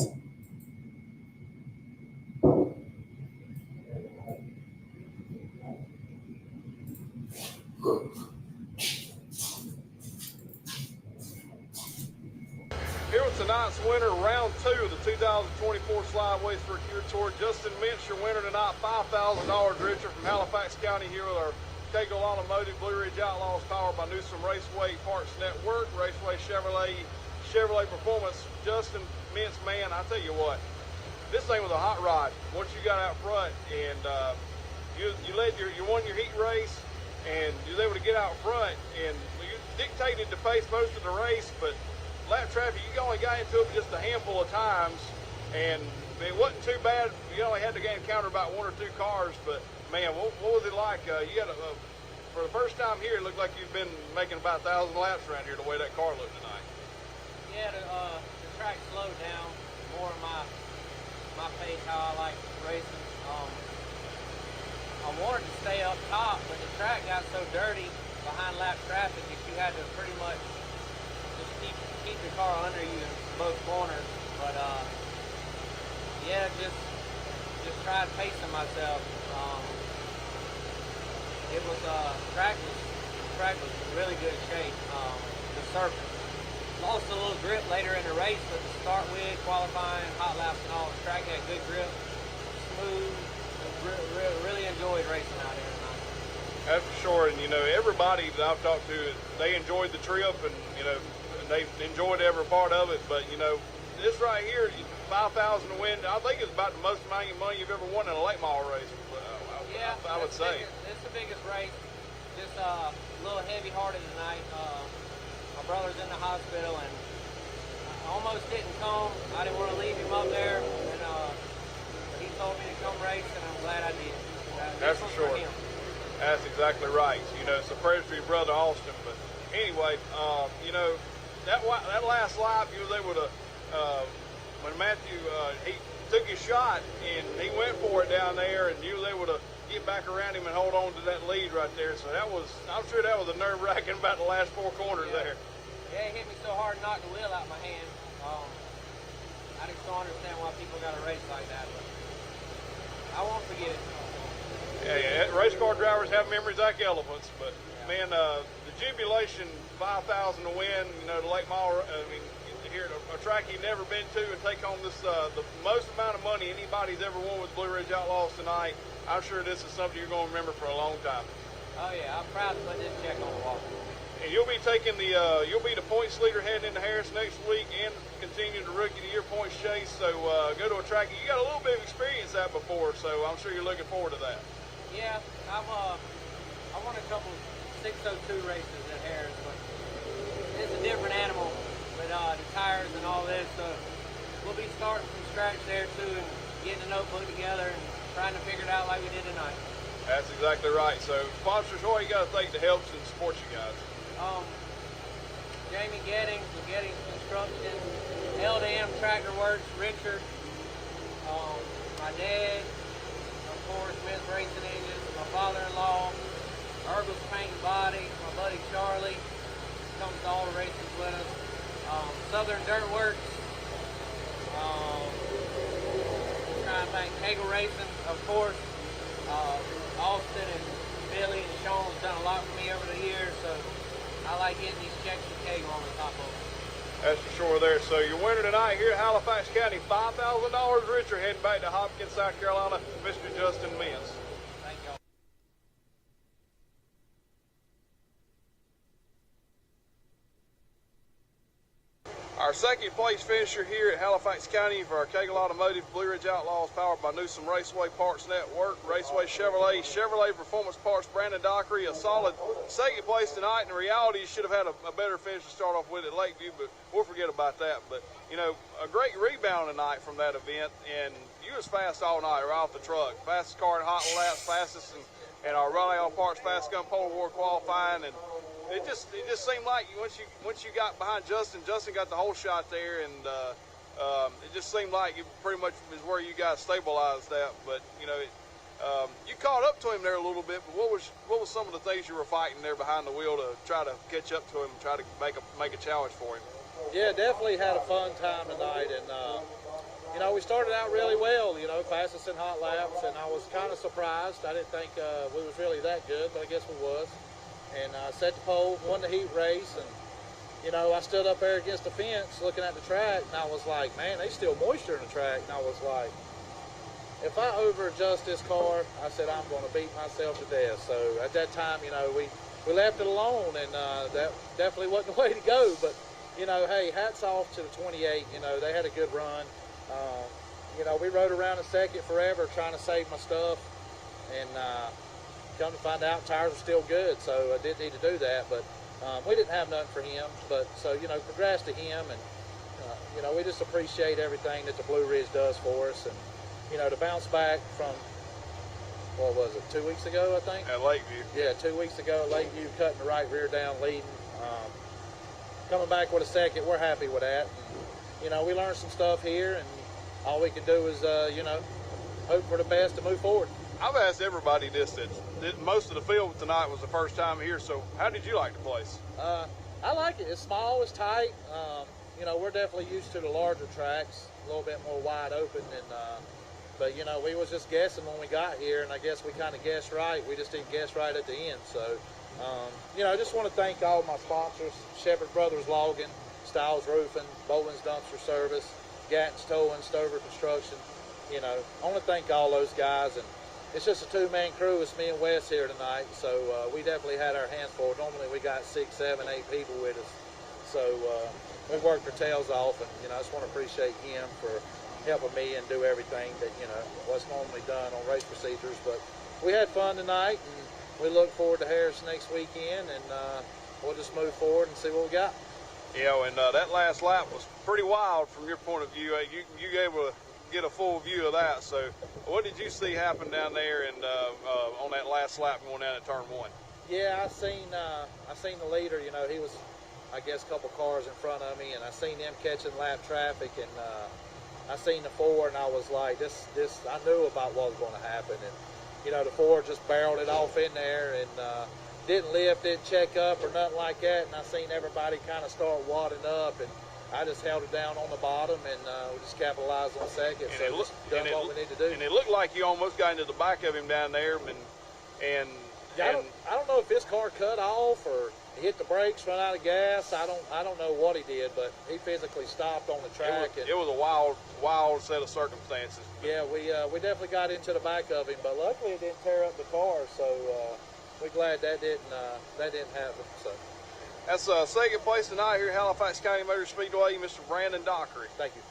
Here was tonight's winner, round 2 of the 2024 Slideways for a Cure Tour. Justin Mintz, your winner tonight, $5,000 richer from Halifax County here with our Cagle Automotive Blue Ridge Outlaws, powered by Newsom Raceway Parts Network, Raceway Chevrolet Performance. Justin Mintz, man, I tell you what, this thing was a hot rod once you got out front, and you won your heat race, and you was able to get out front, and you dictated the pace most of the race, but lap traffic, you only got into it just a handful of times, and it wasn't too bad. You only had to encounter about 1 or 2 cars, but man, what was it like? You got for the first time here, it looked like you've been making about 1,000 laps around here the way that car looked tonight. Yeah, the track slowed down more of my pace, how I like racing. I wanted to stay up top, but the track got so dirty behind lap traffic that you had to pretty much just keep the car under you in both corners. But yeah, just tried pacing myself. It was track was in really good shape. The surface lost a little grip later in the race, but to start with, qualifying, hot laps and all, the track had good grip, smooth. Really enjoyed racing out here tonight. That's for sure, and you know, everybody that I've talked to, they enjoyed the trip, and you know, they enjoyed every part of it. But you know, this right here, 5,000 to win, I think it's about the most amount of money you've ever won in a late model race. Yeah, I would say it's the biggest race. Just a little heavy-hearted tonight. My brother's in the hospital, and I almost didn't come. I didn't want to leave him up there, and he told me to come race, and I'm glad I did. That's for sure. That's exactly right. You know, it's a prayer for your brother Austin. But anyway, you know, that last lap, you was able to, when Matthew, he took his shot, and he went for it down there, and you was able to get back around him and hold on to that lead right there. So that was, I'm sure that was a nerve-wracking about the last 4 corners there. Yeah, it hit me so hard, knocked the wheel out of my hand. I just don't understand why people got to race like that, but I won't forget it. Yeah, race car drivers have memories like elephants, but man, the jubilation, 5,000 to win, you know, the late model, I mean, here at a track you've never been to, and take home this the most amount of money anybody's ever won with Blue Ridge Outlaws tonight. I'm sure this is something you're going to remember for a long time. Oh yeah, I'm proud to put this check on the wall. And you'll be taking you'll be the points leader heading into Harris next week, and continue the Rookie of the Year points chase. So go to a track you got a little bit of experience at before, so I'm sure you're looking forward to that. Yeah, I won a couple 602 races at Harris, but it's a different animal with the tires and all this. So we'll be starting from scratch there too, and getting a notebook together and trying to figure it out like we did tonight. That's exactly right. So sponsors, what you got to thank that helps and supports you guys? Jamie Gettings with Gettings Construction, LDM Tractor Works, Richard, my dad, of course, Miss Racing Engines, my father-in-law, Herbal's Paint and Body, my buddy Charlie, comes to all the races with us, Southern Dirt Works, trying to thank Kegel Racing, of course, Austin and Billy and Sean's done a lot for me over the years, so I like getting these checks from Kegel on the top of them. That's for sure there. So your winner tonight here at Halifax County, $5,000 richer, heading back to Hopkins, South Carolina, Mr. Justin Mintz. Thank y'all. Our second place finisher here at Halifax County for our Kegel Automotive Blue Ridge Outlaws, powered by Newsom Raceway Parts Network, Raceway Chevrolet, Chevrolet Performance Parts, Brandon Dockery, a solid second place tonight. In reality, you should have had a better finish to start off with at Lakeview, but we'll forget about that. But, you know, a great rebound tonight from that event, and you was fast all night right off the truck. Fastest car in hot laps, fastest in our Raleigh All Parts Fast Gun Polar War qualifying, and it just seemed like once you got behind Justin got the whole shot there, and it just seemed like it pretty much is where you guys stabilized at. But you know, you caught up to him there a little bit. But what was some of the things you were fighting there behind the wheel to try to catch up to him, and try to make a challenge for him? Yeah, definitely had a fun time tonight, and you know, we started out really well. You know, fastest in hot laps, and I was kind of surprised. I didn't think we was really that good, but I guess we was. And set the pole, won the heat race, and you know, I stood up there against the fence looking at the track, and I was like, man, there's still moisture in the track. And I was like, if I over-adjust this car, I said, I'm going to beat myself to death. So at that time, you know, we left it alone, and that definitely wasn't the way to go. But you know, hey, hats off to the 28. You know, they had a good run. You know, we rode around a second forever trying to save my stuff, and come to find out tires were still good, so I didn't need to do that. But We didn't have nothing for him, but so, congrats to him. And, we just appreciate everything that the Blue Ridge does for us. And, to bounce back from, what was it, 2 weeks ago, I think? At Lakeview. Yeah, 2 weeks ago, Lakeview cutting the right rear down, leading. Coming back with a second, we're happy with that. And, we learned some stuff here, and all we can do is, hope for the best to move forward. I've asked everybody this, that most of the field tonight was the first time here, so how did you like the place? I like it. It's small, it's tight. We're definitely used to the larger tracks, a little bit more wide open. But, we was just guessing when we got here, and I guess we kind of guessed right. We just didn't guess right at the end. So, I just want to thank all my sponsors, Shepherd Brothers Logging, Styles Roofing, Boland's Dumpster Service, Gatton's Towing, Stover Construction. I want to thank all those guys. And it's just a two-man crew. It's me and Wes here tonight. So we definitely had our hands full. Normally we got 6, 7, 8 people with us. So we worked our tails off. And, I just want to appreciate him for helping me and do everything that, what's normally done on race procedures. But we had fun tonight, and we look forward to Harris next weekend, and we'll just move forward and see what we got. And that last lap was pretty wild from your point of view. You able to get a full view of that. So what did you see happen down there and on that last lap going down at turn 1? Yeah, I seen the leader. He was, I guess, a couple cars in front of me, and I seen him catching lap traffic, and I seen the Ford, and I was like, this. I knew about what was going to happen, and the Ford just barreled it off in there, and didn't lift, didn't check up or nothing like that. And I seen everybody kind of start wadding up, and I just held it down on the bottom, and we just capitalized on second. And so just done what we need to do. And it looked like you almost got into the back of him down there, and I don't know if his car cut off or he hit the brakes, run out of gas. I don't know what he did, but he physically stopped on the track. It was a wild set of circumstances. Yeah, we definitely got into the back of him, but luckily it didn't tear up the car. So we're glad that didn't happen. So that's second place tonight here at Halifax County Motor Speedway, Mr. Brandon Dockery. Thank you.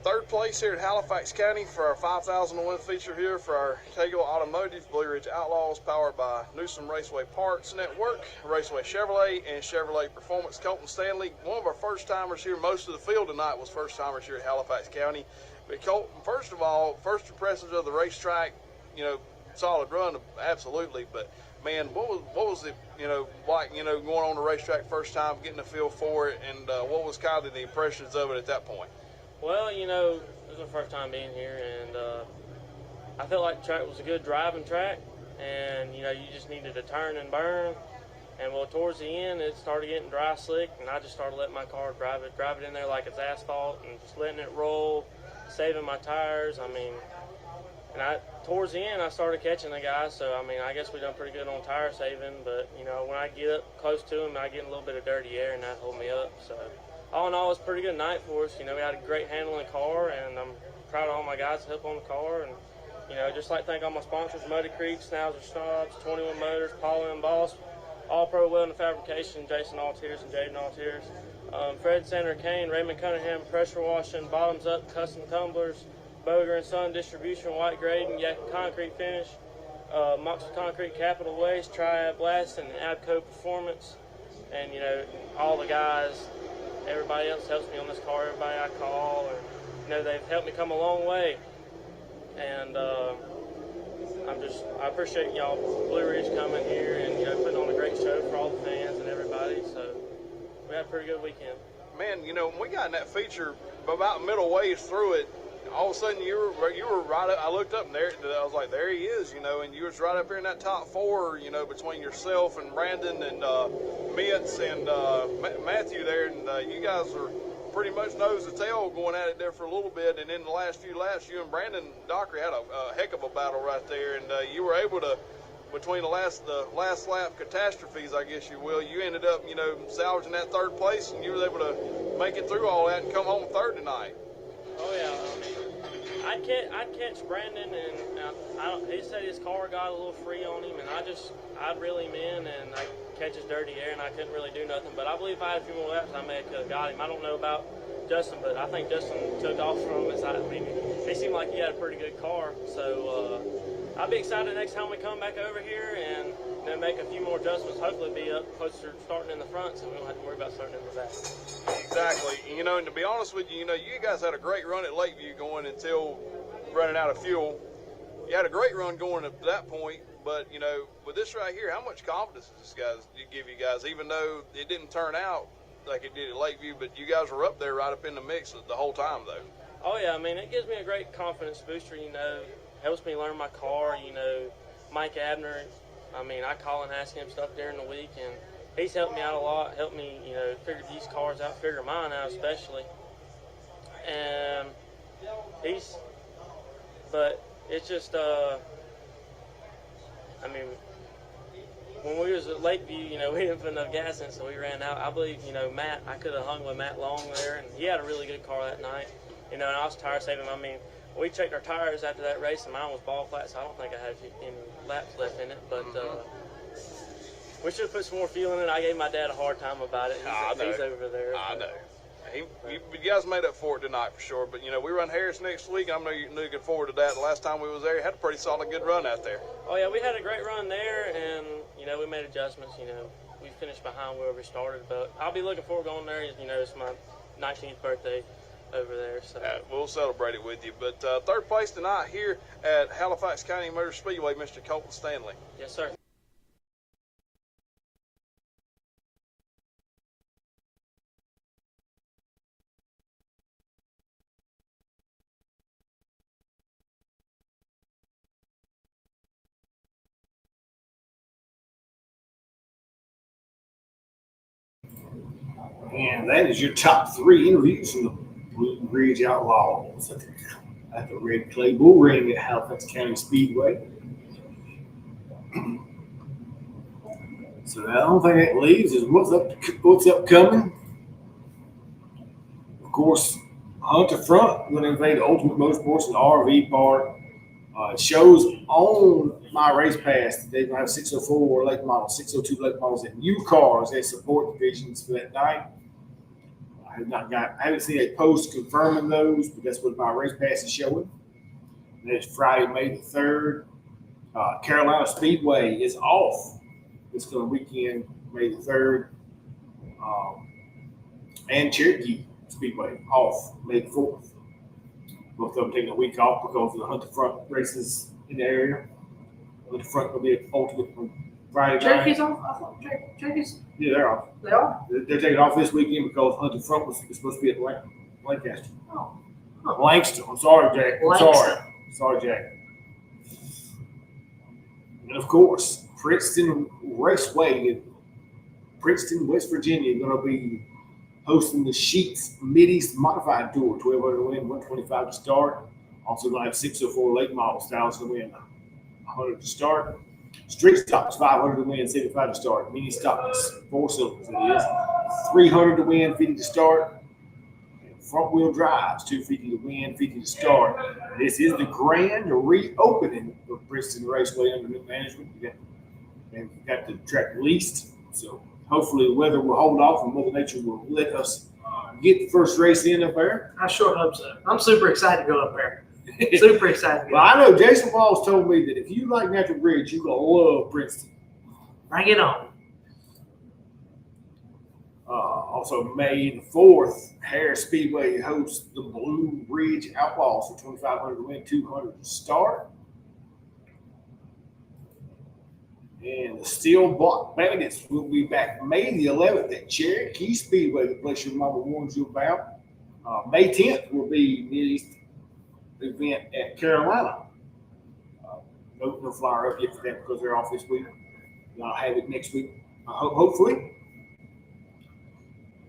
Third place here at Halifax County for our 5,000 to win feature here for our Tegel Automotive Blue Ridge Outlaws, powered by Newsom Raceway Parts Network, Raceway Chevrolet, and Chevrolet Performance. Colton Stanley, one of our first timers here. Most of the field tonight was first timers here at Halifax County. But Colton, first of all, first impressions of the racetrack, solid run, absolutely. But man, what was it, like, going on the racetrack first time, getting a feel for it, and what was kind of the impressions of it at that point? Well, this is my first time being here, and I felt like the track was a good driving track, and, you just needed to turn and burn. And, well, towards the end, it started getting dry slick, and I just started letting my car drive it in there like it's asphalt, and just letting it roll, saving my tires. And towards the end, I started catching the guys, so, I guess we done pretty good on tire saving, but, when I get up close to them, I get a little bit of dirty air, and that hold me up, so. All in all, it was a pretty good night for us. We had a great handling car, and I'm proud of all my guys to help on the car. And, just like to thank all my sponsors, Muddy Creek, Schnauzer Stops, 21 Motors, Paul and Boss, All Pro Welding and Fabrication, Jason Altiers and Jaden Altiers, Fred Senator Kane, Raymond Cunningham, Pressure Washing, Bottoms Up, Custom Tumblers, Boger and Son Distribution, White Grading, Yak Concrete Finish, Moxie Concrete, Capital Waste, Triad Blast, and Abco Performance. And, all the guys, everybody else helps me on this car, everybody I call, and they've helped me come a long way. And I appreciate y'all Blue Ridge coming here and putting on a great show for all the fans and everybody. So we had a pretty good weekend. Man, when we got in that feature about middle ways through it, all of a sudden you were right up. I looked up and there, I was like, there he is, and you was right up here in that top 4, between yourself and Brandon and Mintz and Matthew there, and you guys are pretty much nose to tail going at it there for a little bit. And in the last few laps, you and Brandon Dockery had a heck of a battle right there, and you were able to, between the last lap catastrophes, I guess you will, you ended up salvaging that third place, and you were able to make it through all that and come home third tonight. Oh yeah, I'd catch Brandon, and he said his car got a little free on him, and I'd reel him in, and I catch his dirty air, and I couldn't really do nothing. But I believe if I had a few more laps, I may have got him. I don't know about Justin, but I think Justin took off from him. He seemed like he had a pretty good car, so I'll be excited next time we come back over here, and make a few more adjustments. Hopefully, be up closer starting in the front, so we don't have to worry about starting in the back. Exactly. And to be honest with you, you guys had a great run at Lakeview going until running out of fuel. You had a great run going up to that point, but with this right here, how much confidence does this give you guys? Even though it didn't turn out like it did at Lakeview, but you guys were up there right up in the mix the whole time, though. Oh yeah, I mean it gives me a great confidence booster. Helps me learn my car. Mike Abner. I mean, I call and ask him stuff during the week, and he's helped me out a lot. Helped me, figure these cars out, figure mine out especially. And but it's just, I mean, when we was at Lakeview, we didn't put enough gas in, so we ran out. I believe, Matt, I could have hung with Matt Long there, and he had a really good car that night. And I was tire saving. I mean, we checked our tires after that race, and mine was ball flat, so I don't think I had any laps left in it. But we should have put some more fuel in it. I gave my dad a hard time about it. He's over there. I know. You guys made up for it tonight for sure. But, we run Harris next week, and I'm looking forward to that. The last time we was there, you had a pretty solid good run out there. Oh, yeah, we had a great run there, and, we made adjustments. We finished behind where we started. But I'll be looking forward to going there. It's my 19th birthday over there. So we'll celebrate it with you. But third place tonight here at Halifax County Motor Speedway, Mr. Colton Stanley. Yes, sir. And that is your top 3 interviews from the Blue Ridge Outlaws at the Red Clay Bull Ring at Halifax County Speedway. So the only thing that leaves is what's upcoming. Of course, Hunter Front going to invade Ultimate Motorsports and RV Park. It shows on my race pass that they're going to have 604 late models, 602 late models, and new cars as support divisions for that night. I haven't seen a post confirming those, but that's what my race pass is showing. And it's Friday, May the 3rd. Carolina Speedway is off. It's going to weekend, May the 3rd. And Cherokee Speedway off, May the 4th. Both of them taking a week off because of the Hunter Front races in the area. Hunter Front will be at Ultimate on Friday night. Cherokee's off? I thought Cherokee's. Yeah, they're off. They are? They're taking off this weekend because Hunter Front was supposed to be at Lancaster. Oh. Langston. I'm sorry, Jack. Sorry, Jack. And of course, Princeton Raceway in Princeton, West Virginia, is going to be hosting the Sheets Mid-East Modified Tour, 1,200 to win, 125 to start. Also going to have 604 late model styles to win, 100 to start. Street stocks, 500 to win, 75 to start. Mini stocks, 4 cylinders, it is. 300 to win, 50 to start. And front wheel drives, 250 to win, 50 to start. This is the grand reopening of Princeton Raceway under new management. You got the track leased, so hopefully the weather will hold off and Mother Nature will let us get the first race in up there. I sure hope so. I'm super excited to go up there. Super excited. Well, I know Jason Walls told me that if you like Natural Bridge, you're going to love Princeton. Bring it on. Also, May the 4th, Harris Speedway hosts the Blue Ridge Outlaws for 2,500 to win, 200 to start. And the Steel Block Bandits will be back May the 11th at Cherokee Speedway, the place your mama warns you about. May 10th will be Mid-East event at Carolina. No flyer up yet for that because they're off this week. I'll have it next week, hopefully.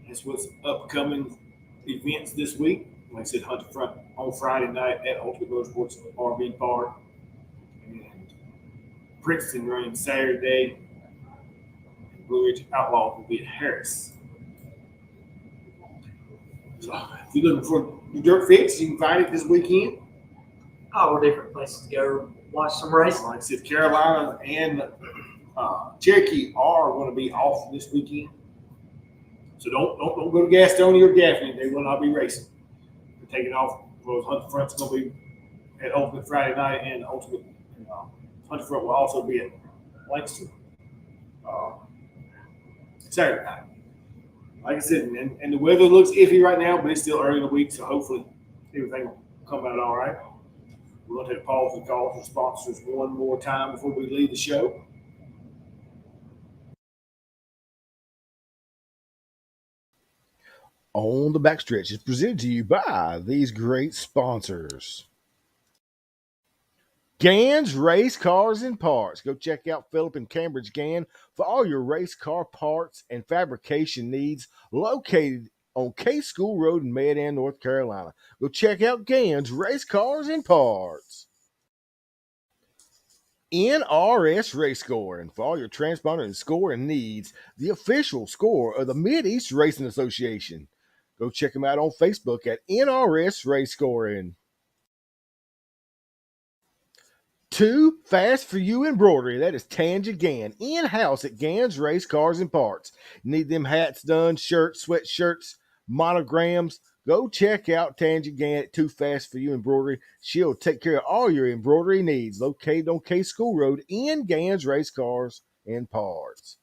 That's what's upcoming events this week. Like I said, Hunter Front on Friday night at Ultimate Motorsports RV Park. And Princeton running Saturday. Blue Ridge Outlaw will be at Harris. So if you're looking for your dirt fix, you can find it this weekend. Oh, different places to go watch some racing. Like I said, Carolina and Cherokee are going to be off this weekend. So don't go to Gastonia or Gaffney. They will not be racing. They're taking off because Hunter Front's going to be at Ultimate Friday night, and Ultimate Hunter Front will also be at Langston. uh, Saturday night. Like I said, and the weather looks iffy right now, but it's still early in the week, so hopefully everything will come out all right. We're going to take a pause and call for sponsors one more time before we leave the show. On the Backstretch is presented to you by these great sponsors. Gann's Race Cars and Parts. Go check out Philip and Cambridge Gann for all your race car parts and fabrication needs, located on K School Road in Medan, North Carolina. Go check out Gann's Race Cars and Parts. NRS Race Scoring for all your transponder and scoring needs, the official score of the Mid East Racing Association. Go check them out on Facebook at NRS Race Scoring. Too Fast for You Embroidery. That is Tanja Gann, in-house at Gann's Race Cars and Parts. Need them hats done, shirts, sweatshirts, monograms. Go check out Tanja Gann at Too Fast for You Embroidery. She'll take care of all your embroidery needs. Located on K School Road in Gann's Race Cars and Parts.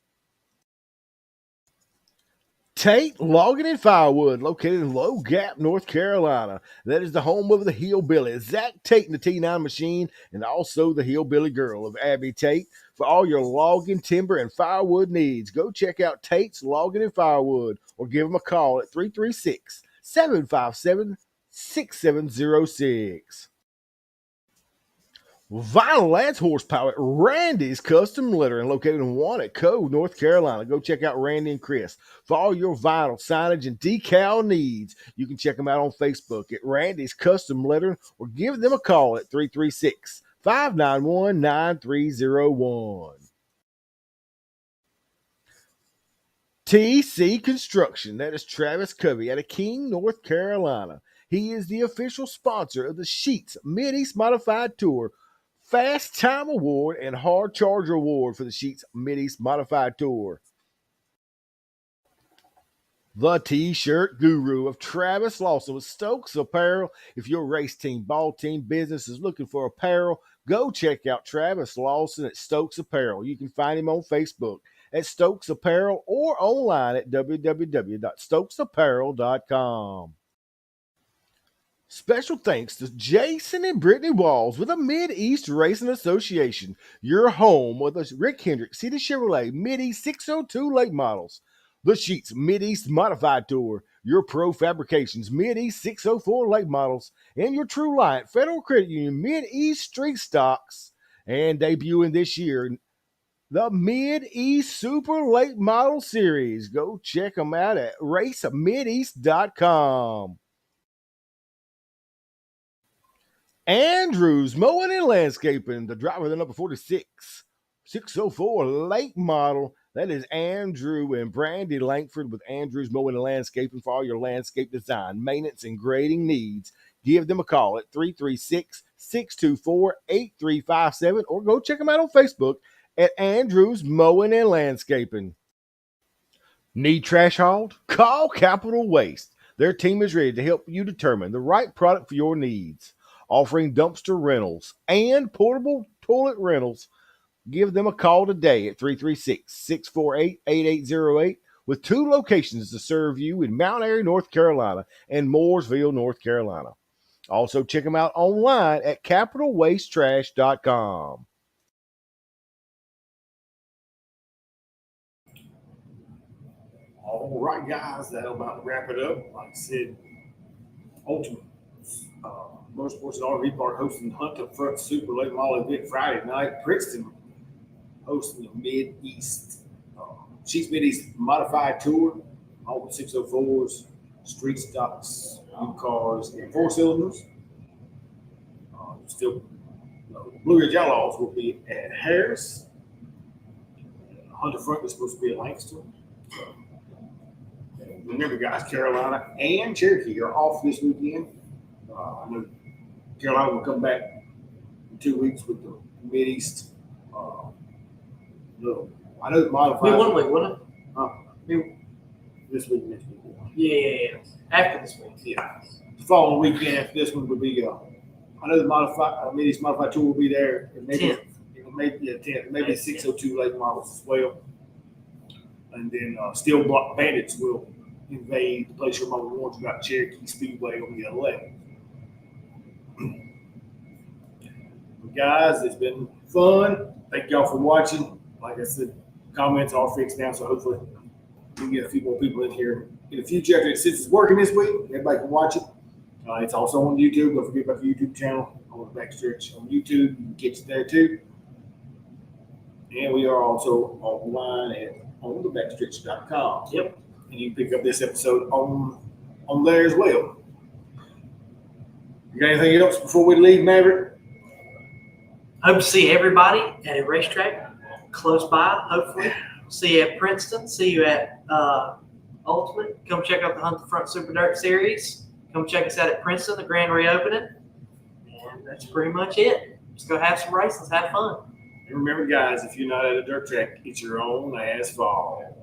Tate Logging and Firewood, located in Low Gap, North Carolina. That is the home of the Hillbilly, Zach Tate and the T9 Machine, and also the Hillbilly Girl of Abby Tate. For all your logging, timber, and firewood needs, go check out Tate's Logging and Firewood or give them a call at 336 757 6706. Vinyl Lads Horsepower at Randy's Custom Lettering, located in Wannaco, North Carolina. Go check out Randy and Chris for all your vinyl signage and decal needs. You can check them out on Facebook at Randy's Custom Lettering or give them a call at 336 591 9301. TC Construction, that is Travis Covey out of King, North Carolina. He is the official sponsor of the Sheets Mid-East Modified Tour, Fast Time Award, and Hard Charger Award for the Sheets Mid-East Modified Tour. The T-shirt guru of Travis Lawson with Stokes Apparel. If your race team, ball team, business is looking for apparel, go check out Travis Lawson at Stokes Apparel. You can find him on Facebook at Stokes Apparel or online at www.stokesapparel.com. Special thanks to Jason and Brittany Walls with the Mid-East Racing Association, your home with the Rick Hendrick City Chevrolet Mid-East 602 late models. The Sheets Mid-East Modified Tour, your Pro Fabrications Mid-East 604 late models, and your True Light Federal Credit Union Mid-East Street Stocks. And debuting this year, the Mid-East Super Late Model Series. Go check them out at racemideast.com. Andrews Mowing and Landscaping, the driver of the number 46, 604 late model. That is Andrew and Brandy Langford with Andrews Mowing and Landscaping for all your landscape design, maintenance, and grading needs. Give them a call at 336 624 8357 or go check them out on Facebook at Andrews Mowing and Landscaping. Need trash hauled? Call Capital Waste. Their team is ready to help you determine the right product for your needs. Offering dumpster rentals and portable toilet rentals. Give them a call today at 336 648 8808 with 2 locations to serve you in Mount Airy, North Carolina and Mooresville, North Carolina. Also, check them out online at capitalwastetrash.com. All right, guys, that'll about wrap it up. Like I said, Ultimate Motorsports and RV Park hosting Hunter Front Super Late Model event Friday night. Princeton hosting the Mid-East Sheets Mid-East Modified Tour. All the 604s, street stocks, new cars, and 4-cylinders. Still, Blue Ridge Outlaws will be at Harris. Hunter Front is supposed to be at Langston. Remember, guys, Carolina and Cherokee are off this weekend. I know Carolina will come back in 2 weeks with the Mid-East. I know the modified. We 1 week, wouldn't it? This week, next week. Yeah. After this week. Yeah. The following weekend after this one would be. I know the Mid-East Modified Tour will be there. And maybe 10th. Maybe 10th, maybe 602 late models as well. And then Steel Block Bandits will invade the place your mama warns about Cherokee Speedway on the 11th. Guys, it's been fun. Thank y'all for watching. Like I said, comments are fixed now, so hopefully we can get a few more people in here in the future. After since it's working this week, everybody can watch it. It's also on YouTube. Don't forget about the YouTube channel on the Backstretch on YouTube. You can catch it there too. And we are also online at onthebackstretch.com. Yep. And you can pick up this episode on there as well. You got anything else before we leave, Maverick? Hope to see everybody at a racetrack close by, hopefully. See you at Princeton. See you at Ultimate. Come check out the Hunt the Front Super Dirt Series. Come check us out at Princeton, the grand reopening. And that's pretty much it. Just go have some races, have fun. And remember, guys, if you're not at a dirt track, it's your own asphalt.